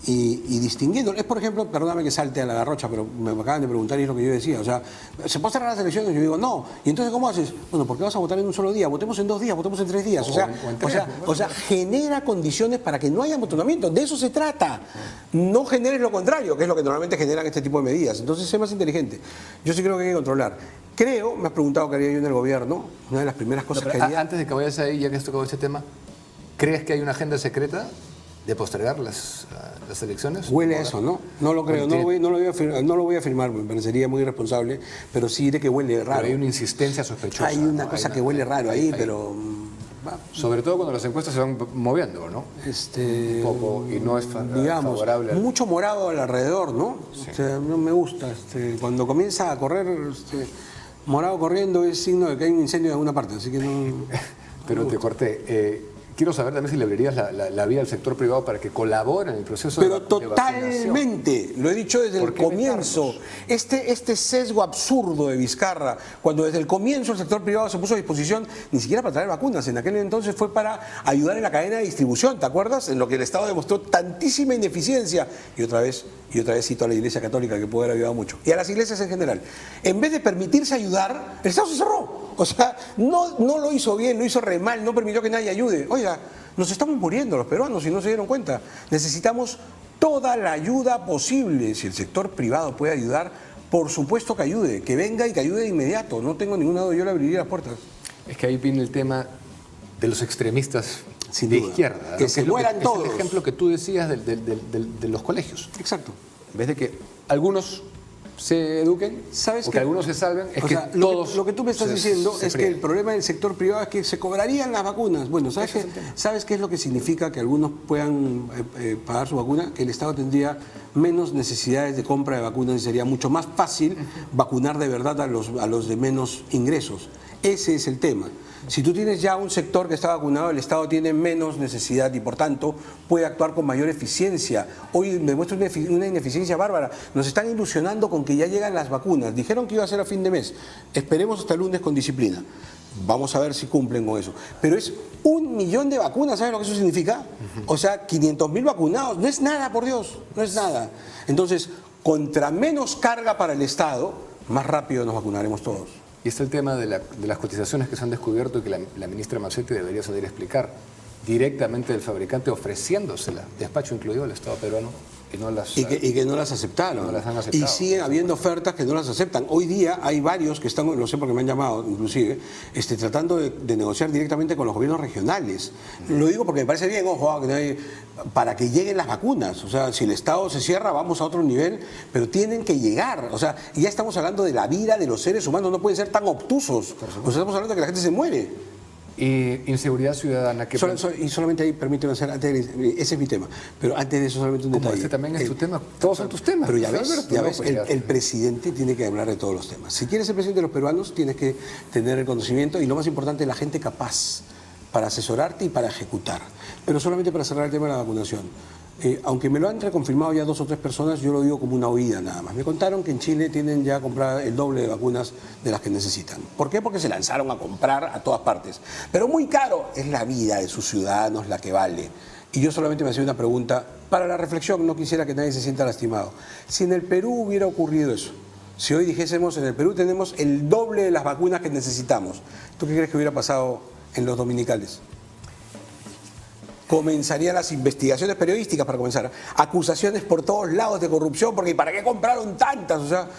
D: y distinguiendo. Es, por ejemplo, perdóname que salte a la garrocha, pero me acaban de preguntar y es lo que yo decía. O sea, ¿se puede cerrar las elecciones? Yo digo, no. ¿Y entonces cómo haces? Bueno, ¿por qué vas a votar en un solo día? Votemos en 2 días, votemos en 3 días. O sea, genera condiciones para que no haya amontonamiento. De eso se trata. No generes lo contrario, que es lo que normalmente generan este tipo de medidas. Entonces, sé más inteligente. Yo sí creo que hay que controlar. Creo, me has preguntado qué haría yo en el gobierno, una de las primeras cosas que haría...
A: Antes de que vayas ahí, ya que has tocado ese tema, ¿crees que hay una agenda secreta de postergar las elecciones?
D: Huele a eso, ¿no? No lo creo, no lo voy a afirmar, me parecería muy irresponsable, pero sí de que huele raro.
A: Pero hay una insistencia sospechosa.
D: Hay una cosa que huele raro ahí, pero...
A: Sobre todo cuando las encuestas se van moviendo, ¿no? Un poco, y no es favorable.
D: Mucho morado alrededor, ¿no?
A: Sí.
D: No me gusta. Cuando comienza a correr, morado corriendo es signo de que hay un incendio en alguna parte, así que no...
A: Pero te corté. quiero saber también si le abrirías la vía al sector privado para que colabore en el proceso
D: Pero
A: de vacunación.
D: totalmente, lo he dicho desde el comienzo. Este sesgo absurdo de Vizcarra, cuando desde el comienzo el sector privado se puso a disposición, ni siquiera para traer vacunas, en aquel entonces fue para ayudar en la cadena de distribución, ¿te acuerdas? En lo que el Estado demostró tantísima ineficiencia. Y otra vez cito a la Iglesia Católica, que puede haber ayudado mucho, y a las iglesias en general. En vez de permitirse ayudar, el Estado se cerró. O sea, no lo hizo bien, lo hizo re mal, no permitió que nadie ayude. Oiga, nos estamos muriendo los peruanos y no se dieron cuenta. Necesitamos toda la ayuda posible. Si el sector privado puede ayudar, por supuesto que ayude, que venga y que ayude de inmediato. No tengo ninguna duda, yo le abriría las puertas.
A: Es que ahí viene el tema de los extremistas
D: Sin
A: de
D: duda.
A: izquierda.
D: Que
A: ¿no?
D: se
A: Es lo
D: mueran todos.
A: Es el ejemplo que tú decías de los colegios.
D: Exacto.
A: En vez de que algunos se eduquen
D: ¿Sabes
A: o que algunos se salven, es
D: o
A: que
D: sea,
A: todos
D: lo que tú me estás
A: se
D: diciendo es que
A: frieguen.
D: el problema del sector privado es que se cobrarían las vacunas. Bueno, ¿sabes qué es lo que significa que algunos puedan pagar su vacuna? Que el Estado tendría menos necesidades de compra de vacunas y sería mucho más fácil vacunar de verdad a los de menos ingresos. Ese es el tema. Si tú tienes ya un sector que está vacunado, el Estado tiene menos necesidad y por tanto puede actuar con mayor eficiencia. Hoy demuestra una ineficiencia bárbara. Nos están ilusionando con que ya llegan las vacunas. Dijeron que iba a ser a fin de mes. Esperemos hasta el lunes con disciplina. Vamos a ver si cumplen con eso. Pero es 1 millón de vacunas, ¿sabes lo que eso significa? O sea, 500.000 vacunados. No es nada, por Dios, no es nada. Entonces, contra menos carga para el Estado, más rápido nos vacunaremos todos.
A: Y está el tema de las cotizaciones que se han descubierto y que la ministra Mazzetti debería salir a explicar directamente del fabricante, ofreciéndosela, despacho incluido al Estado peruano, y no las,
D: y que no las aceptaron.
A: No las han aceptado.
D: Y siguen habiendo ofertas que no las aceptan. Hoy día hay varios que están, lo sé porque me han llamado inclusive, tratando de negociar directamente con los gobiernos regionales. Lo digo porque me parece bien, ojo, para que lleguen las vacunas. O sea, si el Estado se cierra, vamos a otro nivel, pero tienen que llegar. O sea, ya estamos hablando de la vida de los seres humanos, no pueden ser tan obtusos. O sea, estamos hablando de que la gente se muere.
A: Y inseguridad ciudadana. Que
D: Y solamente ahí, permíteme hacer, ese es mi tema, pero antes de eso solamente un detalle.
A: Este también es tu tema, todos son tus temas.
D: Pero ya
A: Alberto,
D: ves, el presidente tiene que hablar de todos los temas. Si quieres ser presidente de los peruanos, tienes que tener el conocimiento y lo más importante, la gente capaz para asesorarte y para ejecutar. Pero solamente para cerrar el tema de la vacunación. Aunque me lo han reconfirmado ya 2 o 3 personas, yo lo digo como una oída nada más. Me contaron que en Chile tienen ya comprado el doble de vacunas de las que necesitan. ¿Por qué? Porque se lanzaron a comprar a todas partes. Pero muy caro. Es la vida de sus ciudadanos la que vale. Y yo solamente me hacía una pregunta para la reflexión, no quisiera que nadie se sienta lastimado. Si en el Perú hubiera ocurrido eso, si hoy dijésemos en el Perú tenemos el doble de las vacunas que necesitamos, ¿tú qué crees que hubiera pasado en los dominicales? Comenzarían las investigaciones periodísticas para comenzar, acusaciones por todos lados de corrupción, porque ¿para qué compraron tantas? O sea,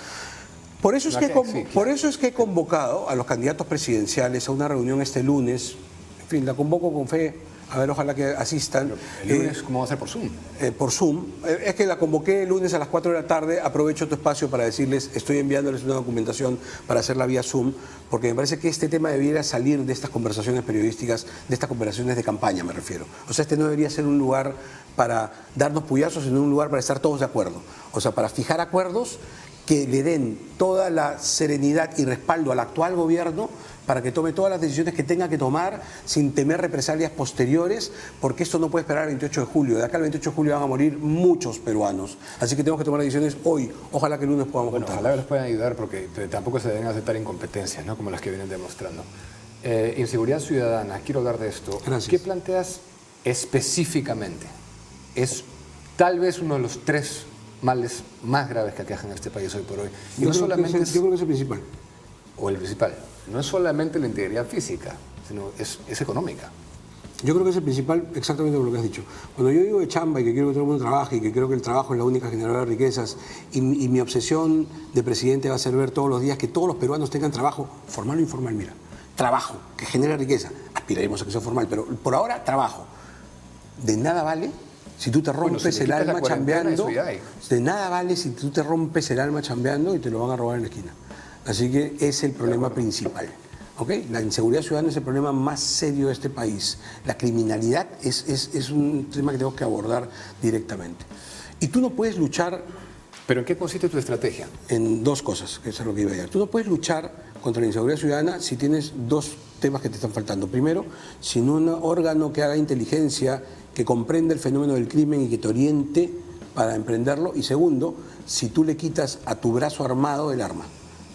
D: por eso es que he convocado a los candidatos presidenciales a una reunión este lunes. En fin, la convoco con fe. A ver, ojalá que asistan.
A: ¿El lunes cómo va a ser? ¿Por Zoom?
D: Por Zoom. Es que la convoqué el lunes a las 4 de la tarde. Aprovecho tu espacio para decirles, estoy enviándoles una documentación para hacerla vía Zoom, porque me parece que este tema debiera salir de estas conversaciones periodísticas, de estas conversaciones de campaña, me refiero. O sea, no debería ser un lugar para darnos puyazos, sino un lugar para estar todos de acuerdo. O sea, para fijar acuerdos que le den toda la serenidad y respaldo al actual gobierno para que tome todas las decisiones que tenga que tomar sin temer represalias posteriores, porque esto no puede esperar al 28 de julio. De acá al 28 de julio van a morir muchos peruanos. Así que tenemos que tomar decisiones hoy. Ojalá que el lunes podamos contar.
A: Ojalá les puedan ayudar, porque tampoco se deben aceptar incompetencias, ¿no? Como las que vienen demostrando. Inseguridad ciudadana, quiero hablar de esto.
D: Gracias.
A: ¿Qué planteas específicamente? Es tal vez uno de los 3 males más graves que aquejan a este país hoy por hoy.
D: Yo creo que es el principal.
A: O el principal. No es solamente la integridad física, sino es económica.
D: Yo creo que es el principal, exactamente por lo que has dicho. Cuando yo digo de chamba y que quiero que todo el mundo trabaje y que creo que el trabajo es la única generadora de riquezas y mi obsesión de presidente va a ser ver todos los días que todos los peruanos tengan trabajo, formal o informal, mira. Trabajo, que genera riqueza. Aspiraremos a que sea formal, pero por ahora, trabajo. De nada vale si tú te rompes el alma chambeando. De nada vale si tú te rompes el alma chambeando y te lo van a robar en la esquina. Así que es el problema principal. ¿Okay? La inseguridad ciudadana es el problema más serio de este país. La criminalidad es un tema que tenemos que abordar directamente. Y tú no puedes luchar...
A: ¿Pero en qué consiste tu estrategia?
D: En 2 cosas, que eso es lo que iba a decir. Tú no puedes luchar contra la inseguridad ciudadana si tienes 2 temas que te están faltando. Primero, sin un órgano que haga inteligencia, que comprenda el fenómeno del crimen y que te oriente para emprenderlo. Y segundo, si tú le quitas a tu brazo armado el arma.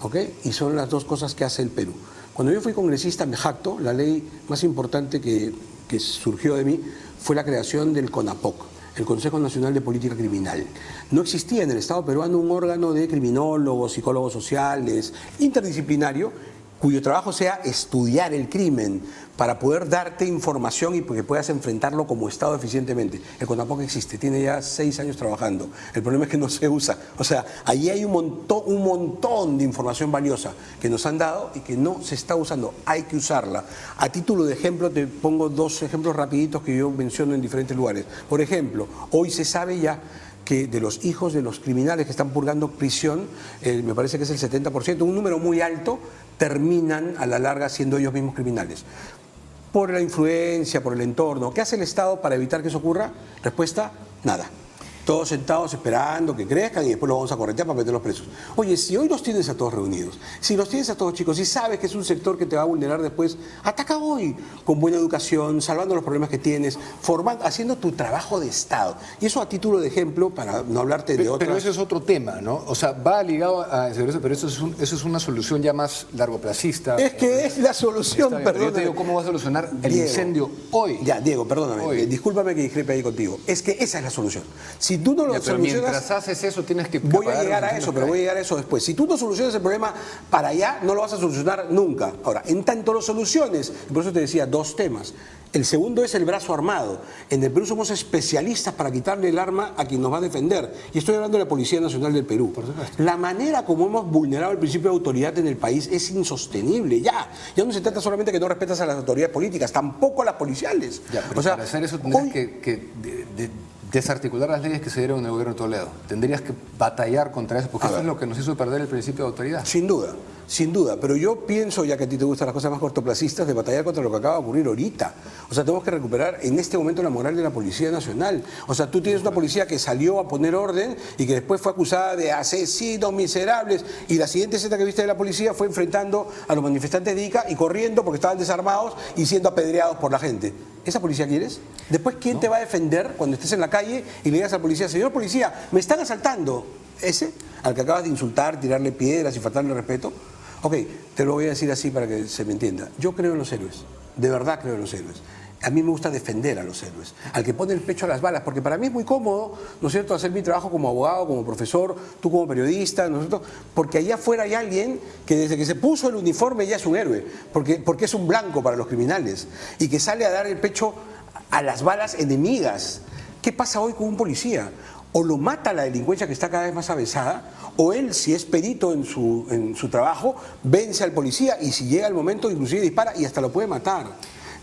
D: ¿Ok? Y son las dos cosas que hace el Perú. Cuando yo fui congresista, me jacto, la ley más importante que surgió de mí fue la creación del CONAPOC, el Consejo Nacional de Política Criminal. No existía en el Estado peruano un órgano de criminólogos, psicólogos sociales, interdisciplinario, cuyo trabajo sea estudiar el crimen para poder darte información y que puedas enfrentarlo como Estado eficientemente. El CONAPOC existe, tiene ya 6 años trabajando. El problema es que no se usa. O sea, allí hay un montón de información valiosa que nos han dado y que no se está usando. Hay que usarla. A título de ejemplo, te pongo 2 ejemplos rapiditos que yo menciono en diferentes lugares. Por ejemplo, hoy se sabe ya que de los hijos de los criminales que están purgando prisión, me parece que es el 70%, un número muy alto, terminan a la larga siendo ellos mismos criminales. Por la influencia, por el entorno. ¿Qué hace el Estado para evitar que eso ocurra? Respuesta, nada. Todos sentados esperando que crezcan y después los vamos a corretear para meterlos presos. Oye, si hoy los tienes a todos reunidos, si los tienes a todos chicos y sabes que es un sector que te va a vulnerar después, ataca hoy con buena educación, salvando los problemas que tienes, haciendo tu trabajo de Estado. Y eso a título de ejemplo, para no hablarte de otras...
A: Pero ese es otro tema, ¿no? O sea, va ligado a seguridad, pero eso es una solución ya más largoplacista.
D: Es que es la solución, perdón.
A: Yo te digo, ¿cómo vas a solucionar el incendio hoy?
D: Ya, Diego, perdóname, discúlpame que discrepe ahí contigo. Es que esa es la solución. Si tú no lo
A: pero mientras haces eso tienes que...
D: Voy a llegar a eso, pero voy a llegar a eso después. Si tú no solucionas el problema para allá, no lo vas a solucionar nunca. Ahora, en tanto lo soluciones, por eso te decía 2 temas. El segundo es el brazo armado. En el Perú somos especialistas para quitarle el arma a quien nos va a defender. Y estoy hablando de la Policía Nacional del Perú. La manera como hemos vulnerado el principio de autoridad en el país es insostenible. Ya no se trata solamente que no respetas a las autoridades políticas, tampoco a las policiales.
A: Ya, pero para hacer eso tendrías que desarticular las leyes que se dieron en el gobierno de Toledo. Tendrías que batallar contra eso, porque eso es lo que nos hizo perder el principio de autoridad.
D: Sin duda, pero yo pienso, ya que a ti te gustan las cosas más cortoplacistas, de batallar contra lo que acaba de ocurrir ahorita. O sea, tenemos que recuperar en este momento la moral de la Policía Nacional. O sea, tú tienes una policía que salió a poner orden y que después fue acusada de asesinos miserables, y la siguiente escena que viste de la policía fue enfrentando a los manifestantes de Ica y corriendo porque estaban desarmados y siendo apedreados por la gente. ¿Esa policía quieres? Después, ¿quién te va a defender cuando estés en la calle y le digas al policía, señor policía, me están asaltando? ¿Ese? Al que acabas de insultar, tirarle piedras y faltarle respeto. Ok, te lo voy a decir así para que se me entienda. Yo creo en los héroes, de verdad creo en los héroes. A mí me gusta defender a los héroes, al que pone el pecho a las balas, porque para mí es muy cómodo, ¿no es cierto?, hacer mi trabajo como abogado, como profesor, tú como periodista, ¿no es cierto?, porque allá afuera hay alguien que desde que se puso el uniforme ya es un héroe, porque es un blanco para los criminales, y que sale a dar el pecho a las balas enemigas. ¿Qué pasa hoy con un policía? O lo mata la delincuencia que está cada vez más avesada, o él, si es perito en su trabajo, vence al policía y si llega el momento inclusive dispara y hasta lo puede matar.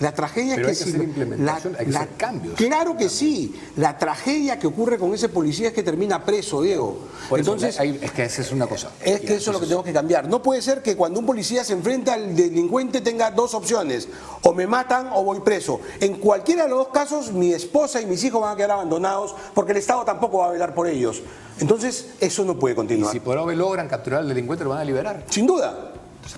D: La tragedia
A: pero
D: que
A: hay que hacer implementación, hay que hacer cambios.
D: Claro que sí. La tragedia que ocurre con ese policía es que termina preso, Diego.
A: Entonces, es que esa es una cosa.
D: Es que eso es lo que tenemos que cambiar. No puede ser que cuando un policía se enfrenta al delincuente tenga 2 opciones. O me matan o voy preso. En cualquiera de los 2 casos, mi esposa y mis hijos van a quedar abandonados porque el Estado tampoco va a velar por ellos. Entonces, eso no puede continuar.
A: Y si por ahora logran capturar al delincuente, lo van a liberar.
D: Sin duda.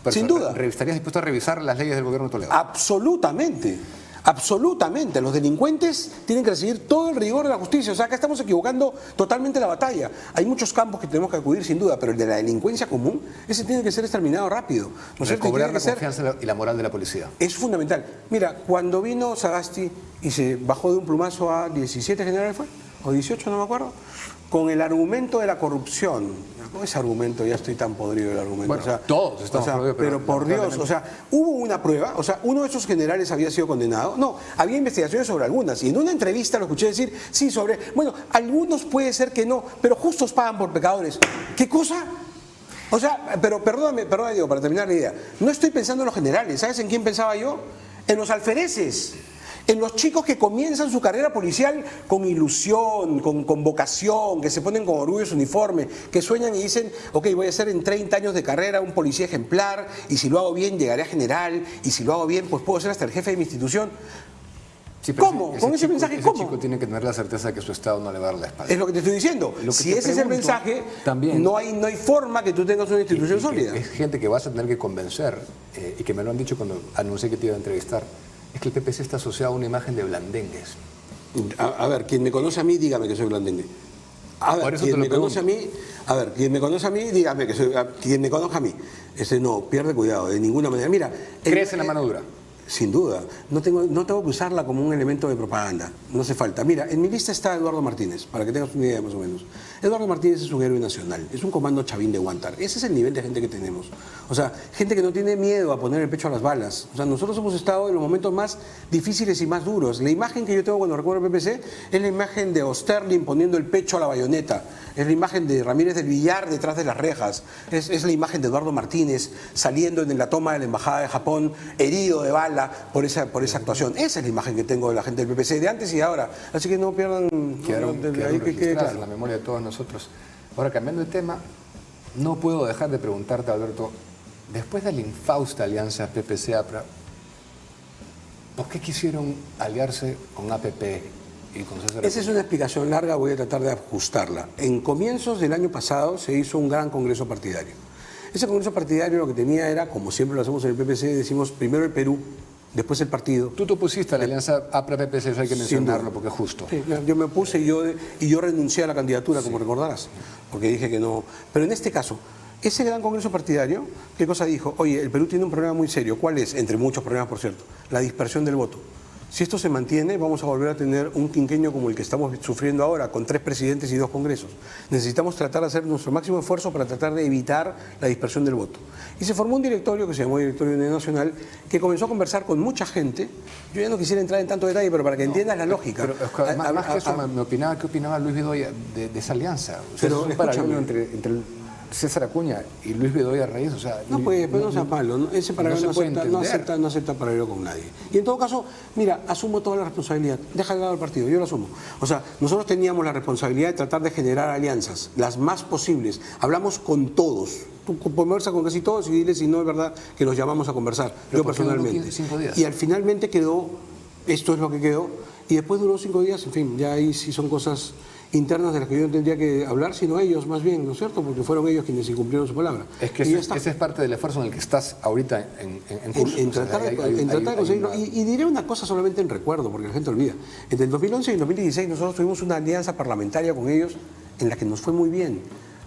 D: Sin duda.
A: ¿Estarías dispuesto a revisar las leyes del gobierno de Toledo?
D: Absolutamente. Absolutamente. Los delincuentes tienen que recibir todo el rigor de la justicia. O sea, acá estamos equivocando totalmente la batalla. Hay muchos campos que tenemos que acudir sin duda, pero el de la delincuencia común, ese tiene que ser exterminado rápido.
A: Recobrar la confianza y la moral de la policía.
D: Es fundamental. Mira, cuando vino Sagasti y se bajó de un plumazo a 17 generales, ¿fue? O 18, no me acuerdo, con el argumento de la corrupción. Con ese argumento ya estoy tan podrido del argumento.
A: Bueno,
D: o sea,
A: todos estamos podridos,
D: pero por Dios, o sea, hubo una prueba, o sea, uno de esos generales había sido condenado. No, había investigaciones sobre algunas. Y en una entrevista lo escuché decir, sí, bueno, algunos puede ser que no, pero justos pagan por pecadores. ¿Qué cosa? O sea, pero perdóname, Diego, para terminar la idea. No estoy pensando en los generales. ¿Sabes en quién pensaba yo? En los alfereces. En los chicos que comienzan su carrera policial con ilusión, con vocación, que se ponen con orgullo su uniforme, que sueñan y dicen, ok, voy a ser en 30 años de carrera un policía ejemplar, y si lo hago bien llegaré a general, y si lo hago bien pues puedo ser hasta el jefe de mi institución.
A: Sí, pero
D: ¿Cómo? ¿Con ese mensaje
A: ese
D: cómo?
A: chico tiene que tener la certeza de que su Estado no le va a dar la espalda.
D: Es lo que te estoy diciendo.
A: Lo que
D: Si
A: te
D: ese es el
A: pregunto
D: mensaje,
A: también,
D: no hay forma que tú tengas una institución
A: y
D: sólida.
A: es gente que vas a tener que convencer, y que me lo han dicho cuando anuncié que te iba a entrevistar, es que el PPC está asociado a una imagen de blandengues.
D: A ver, quien me conoce a mí, dígame que soy blandengue. A ver,
A: Por eso
D: quien
A: te lo
D: me conoce a mí,
A: pregunto.
D: quien me conoce a mí, dígame que soy, quien me conozca a mí. Ese no, pierde cuidado, de ninguna manera. Mira,
A: ¿Crees en la mano dura?
D: Sin duda, no tengo que usarla como un elemento de propaganda, no hace falta. Mira, en mi lista está Eduardo Martínez, para que tengas una idea más o menos. Eduardo Martínez es un héroe nacional, es un comando chavín de Huántar. Ese es el nivel de gente que tenemos. O sea, gente que no tiene miedo a poner el pecho a las balas. O sea, nosotros hemos estado en los momentos más difíciles y más duros. La imagen que yo tengo cuando recuerdo el PPC es la imagen de Osterling poniendo el pecho a la bayoneta. Es la imagen de Ramírez del Villar detrás de las rejas. Es la imagen de Eduardo Martínez saliendo en la toma de la Embajada de Japón, herido de bala por esa actuación. Esa es la imagen que tengo de la gente del PPC de antes y de ahora. Así que no pierdan...
A: Quedaron
D: ahí que quede
A: registradas
D: claro.
A: en la memoria de todos nosotros. Ahora, cambiando de tema, no puedo dejar de preguntarte, Alberto, después de la infausta alianza PPC-APRA, ¿por qué quisieron aliarse con APP y con César?
D: Esa es una explicación larga, voy a tratar de ajustarla. En comienzos del año pasado se hizo un gran congreso partidario. Ese congreso partidario lo que tenía era, como siempre lo hacemos en el PPC, decimos primero el Perú, después el partido.
A: Tú te opusiste a la alianza APRA-PPC, eso hay que mencionarlo
D: duda.
A: porque es justo.
D: Sí, yo me opuse y yo renuncié a la candidatura, como recordarás, porque dije que no. Pero en este caso, ese gran congreso partidario, ¿qué cosa dijo? Oye, el Perú tiene un problema muy serio. ¿Cuál es? Entre muchos problemas, por cierto, la dispersión del voto. Si esto se mantiene, vamos a volver a tener un quinquenio como el que estamos sufriendo ahora, con 3 presidentes y 2 congresos. Necesitamos tratar de hacer nuestro máximo esfuerzo para tratar de evitar la dispersión del voto. Y se formó un directorio que se llamó Directorio de Unidad Nacional, que comenzó a conversar con mucha gente. Yo ya no quisiera entrar en tanto detalle, pero para que entiendas la lógica.
A: Pero más que eso, me opinaba, ¿qué opinaba Luis Bedoya de esa alianza? O sea,
D: Pero,
A: es un paralelo entre César Acuña y Luis Bedoya Reyes, o sea...
D: No, pues no sea malo, ¿no? Ese paralelo no acepta paralelo con nadie. Y en todo caso, mira, asumo toda la responsabilidad, deja de lado el partido, yo lo asumo. O sea, nosotros teníamos la responsabilidad de tratar de generar alianzas, las más posibles. Hablamos con todos. Tú conversa con casi todos y dile si no es verdad que los llamamos a conversar, yo personalmente.
A: 5 días.
D: Y al finalmente quedó, esto es lo que quedó, y después duró 5 días, en fin, ya ahí sí son cosas internas de las que yo no tendría que hablar, sino ellos más bien, ¿no es cierto? Porque fueron ellos quienes incumplieron su palabra.
A: Es que ese es parte del esfuerzo en el que estás ahorita en curso.
D: En tratar de conseguirlo. Y diré una cosa solamente en recuerdo, porque la gente olvida. Entre el 2011 y el 2016 nosotros tuvimos una alianza parlamentaria con ellos en la que nos fue muy bien,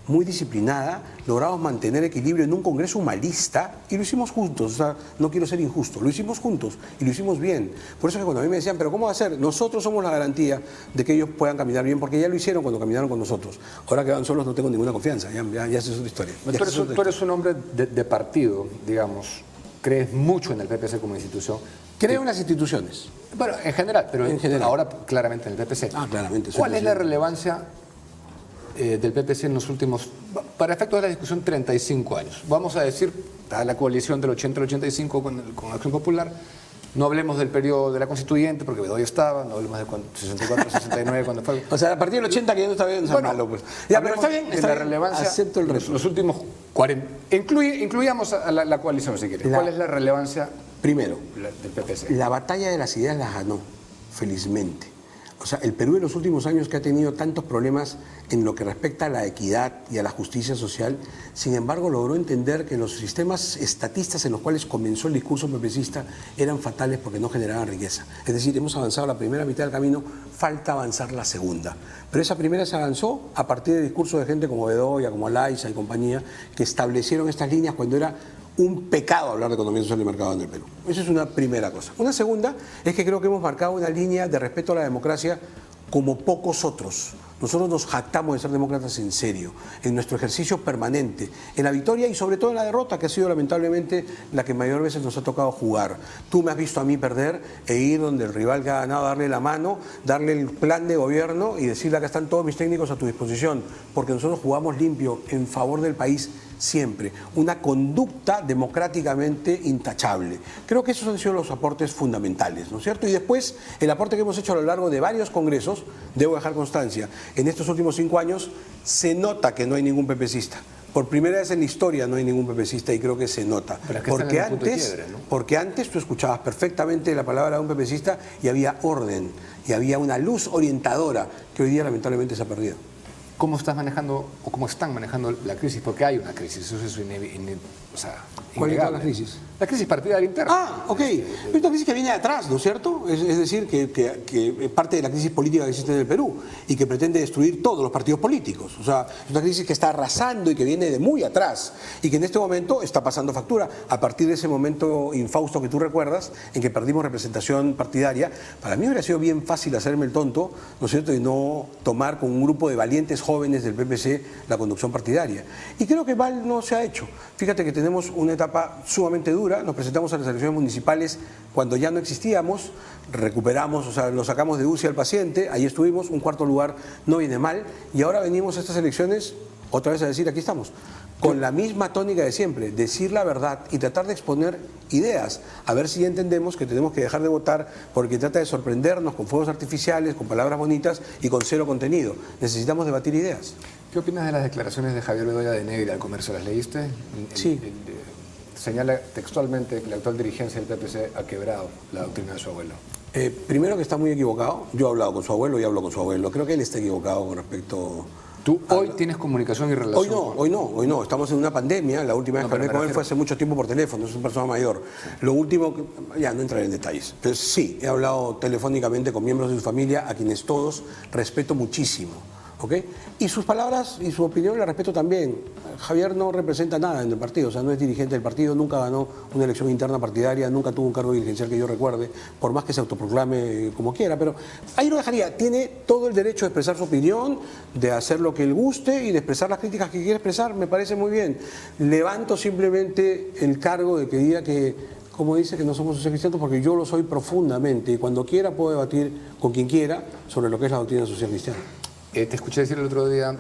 D: muy disciplinada, logramos mantener equilibrio en un congreso humanista y lo hicimos juntos. O sea, no quiero ser injusto, lo hicimos juntos y lo hicimos bien. Por eso es que cuando a mí me decían, ¿pero cómo va a ser? Nosotros somos la garantía de que ellos puedan caminar bien, porque ya lo hicieron cuando caminaron con nosotros. Ahora que van solos no tengo ninguna confianza, ya esa es otra historia.
A: Tú eres un hombre de partido, digamos, crees mucho en el PPC como institución.
D: Creo en las instituciones.
A: Bueno, en general, pero
D: En general.
A: ahora claramente en el PPC.
D: Claramente.
A: ¿Cuál es la relevancia del PPC en los últimos, para efectos de la discusión, 35 años? Vamos a decir, a la coalición del 80 al 85 con Acción Popular. No hablemos del periodo de la Constituyente, porque Bedoya estaba, no hablemos de 64, 69, cuando fue...
D: O sea, a partir del 80 que ya no está bien, malo, pues. Ya, pero está bien,
A: de la relevancia,
D: acepto el resto.
A: Los últimos 40... Incluyamos a la coalición, si quieres. ¿Cuál es la relevancia
D: primero
A: del PPC?
D: La batalla de las ideas la ganó, felizmente. O sea, el Perú en los últimos años que ha tenido tantos problemas en lo que respecta a la equidad y a la justicia social, sin embargo logró entender que los sistemas estatistas en los cuales comenzó el discurso pepecista eran fatales porque no generaban riqueza. Es decir, hemos avanzado la primera mitad del camino, falta avanzar la segunda. Pero esa primera se avanzó a partir del discurso de gente como Bedoya, como Alaiza y compañía, que establecieron estas líneas cuando era un pecado hablar de economía social y mercado en el Perú. Esa es una primera cosa. Una segunda es que creo que hemos marcado una línea de respeto a la democracia como pocos otros. Nosotros nos jactamos de ser demócratas en serio, en nuestro ejercicio permanente, en la victoria y sobre todo en la derrota, que ha sido lamentablemente la que mayor veces nos ha tocado jugar. Tú me has visto a mí perder e ir donde el rival que ha ganado, darle la mano, darle el plan de gobierno y decirle acá están todos mis técnicos a tu disposición, porque nosotros jugamos limpio en favor del país siempre. Una conducta democráticamente intachable. Creo que esos han sido los aportes fundamentales, ¿no es cierto? Y después, el aporte que hemos hecho a lo largo de varios congresos, debo dejar constancia, en estos últimos 5 años se nota que no hay ningún pepecista. Por primera vez en la historia no hay ningún PPCista y creo que se nota.
A: Pero es que están en el punto de quiebre, ¿no?
D: Porque antes tú escuchabas perfectamente la palabra de un PPCista y había orden, y había una luz orientadora que hoy día lamentablemente se ha perdido.
A: ¿Cómo estás manejando o cómo están manejando la crisis? Porque hay una crisis, eso es
D: ¿Cuál es
A: innegable.
D: la crisis?
A: La crisis partidaria interna.
D: Ah, ok. Es una crisis que viene de atrás, ¿no es cierto? Es decir, que parte de la crisis política que existe en el Perú y que pretende destruir todos los partidos políticos. O sea, es una crisis que está arrasando y que viene de muy atrás y que en este momento está pasando factura. A partir de ese momento infausto que tú recuerdas, en que perdimos representación partidaria, para mí hubiera sido bien fácil hacerme el tonto, ¿no es cierto?, y no tomar con un grupo de valientes jóvenes del PPC la conducción partidaria. Y creo que mal no se ha hecho. Fíjate que tenemos una etapa sumamente dura, nos presentamos a las elecciones municipales cuando ya no existíamos, recuperamos, o sea, lo sacamos de UCI al paciente, ahí estuvimos, un cuarto lugar no viene mal, y ahora venimos a estas elecciones otra vez a decir, aquí estamos, con la misma tónica de siempre, decir la verdad y tratar de exponer ideas, a ver si ya entendemos que tenemos que dejar de votar porque trata de sorprendernos con fuegos artificiales, con palabras bonitas y con cero contenido. Necesitamos debatir ideas.
A: ¿Qué opinas de las declaraciones de Javier Bedoya de Negri al Comercio? ¿Las leíste?
D: Sí.
A: Señala textualmente que la actual dirigencia del PPC ha quebrado la doctrina de su abuelo.
D: Primero que está muy equivocado, yo he hablado con su abuelo y hablo con su abuelo, creo que él está equivocado con respecto...
A: ¿Tú hoy tienes comunicación y relación?
D: Hoy no, estamos en una pandemia, la última vez que hablé con él fue hace mucho tiempo por teléfono, es una persona mayor. Lo último, ya no entraré en detalles, pero sí, he hablado telefónicamente con miembros de su familia, a quienes todos respeto muchísimo. ¿Ok? Y sus palabras y su opinión la respeto también. Javier no representa nada en el partido, o sea, no es dirigente del partido, nunca ganó una elección interna partidaria, nunca tuvo un cargo dirigencial que yo recuerde, por más que se autoproclame como quiera, pero ahí lo dejaría. Tiene todo el derecho de expresar su opinión, de hacer lo que él guste y de expresar las críticas que quiere expresar, me parece muy bien. Levanto simplemente el cargo de que diga que, como dice, que no somos social-cristianos, porque yo lo soy profundamente y cuando quiera puedo debatir con quien quiera sobre lo que es la doctrina social cristiana.
A: Te escuché decir el otro día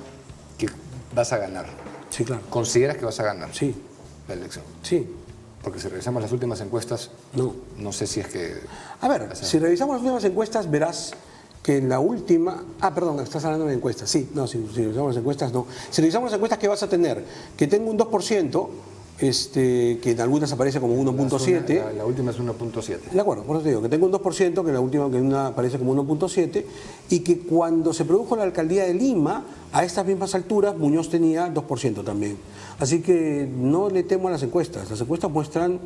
A: que vas a ganar.
D: Sí, claro.
A: ¿Consideras que vas a ganar?
D: Sí.
A: La elección.
D: Sí.
A: Porque si revisamos las últimas encuestas, no sé si es que...
D: A ver, si revisamos las últimas encuestas, verás que en la última... Ah, perdón, estás hablando de encuestas. Sí, no, si revisamos las encuestas, no. Si revisamos las encuestas, ¿qué vas a tener? Que tengo un 2%, que en algunas aparece como 1.7.
A: La última es 1.7.
D: De acuerdo, por eso te digo, que tengo un 2%, que en la última que en una aparece como 1.7, y que cuando se produjo la alcaldía de Lima, a estas mismas alturas, Muñoz tenía 2% también. Así que no le temo a las encuestas muestran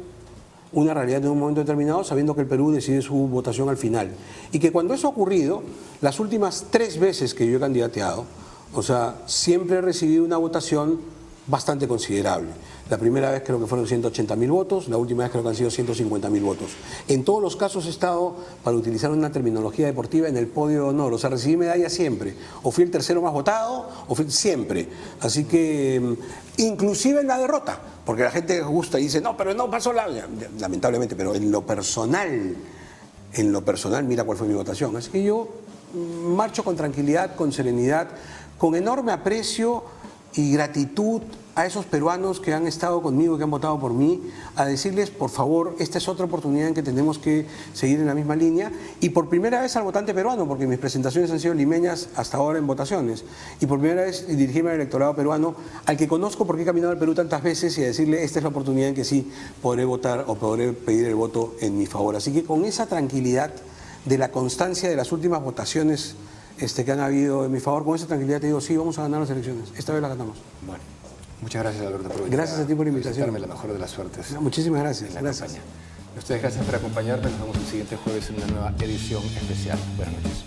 D: una realidad en un momento determinado, sabiendo que el Perú decide su votación al final. Y que cuando eso ha ocurrido, las últimas 3 veces que yo he candidateado, o sea, siempre he recibido una votación bastante considerable. La primera vez creo que fueron 180.000 votos, la última vez creo que han sido 150.000 votos. En todos los casos he estado, para utilizar una terminología deportiva, en el podio de honor, o sea, recibí medalla siempre. O fui el tercero más votado, o fui siempre. Así que, inclusive en la derrota, porque la gente gusta y dice, no, pero no pasó lamentablemente, pero en lo personal, mira cuál fue mi votación. Así que yo marcho con tranquilidad, con serenidad, con enorme aprecio y gratitud a esos peruanos que han estado conmigo, que han votado por mí, a decirles, por favor, esta es otra oportunidad en que tenemos que seguir en la misma línea, y por primera vez al votante peruano, porque mis presentaciones han sido limeñas hasta ahora en votaciones, y por primera vez dirigirme al electorado peruano, al que conozco porque he caminado al Perú tantas veces, y a decirle, esta es la oportunidad en que sí podré votar o podré pedir el voto en mi favor. Así que con esa tranquilidad de la constancia de las últimas votaciones que han habido en mi favor, con esa tranquilidad te digo, sí, vamos a ganar las elecciones, esta vez las ganamos.
A: Bueno, muchas gracias, Alberto.
D: Gracias a ti por la invitación.
A: La mejor de las suertes.
D: Muchísimas gracias.
A: Gracias. A ustedes gracias por acompañarme. Nos vemos el siguiente jueves en una nueva edición especial. Buenas noches.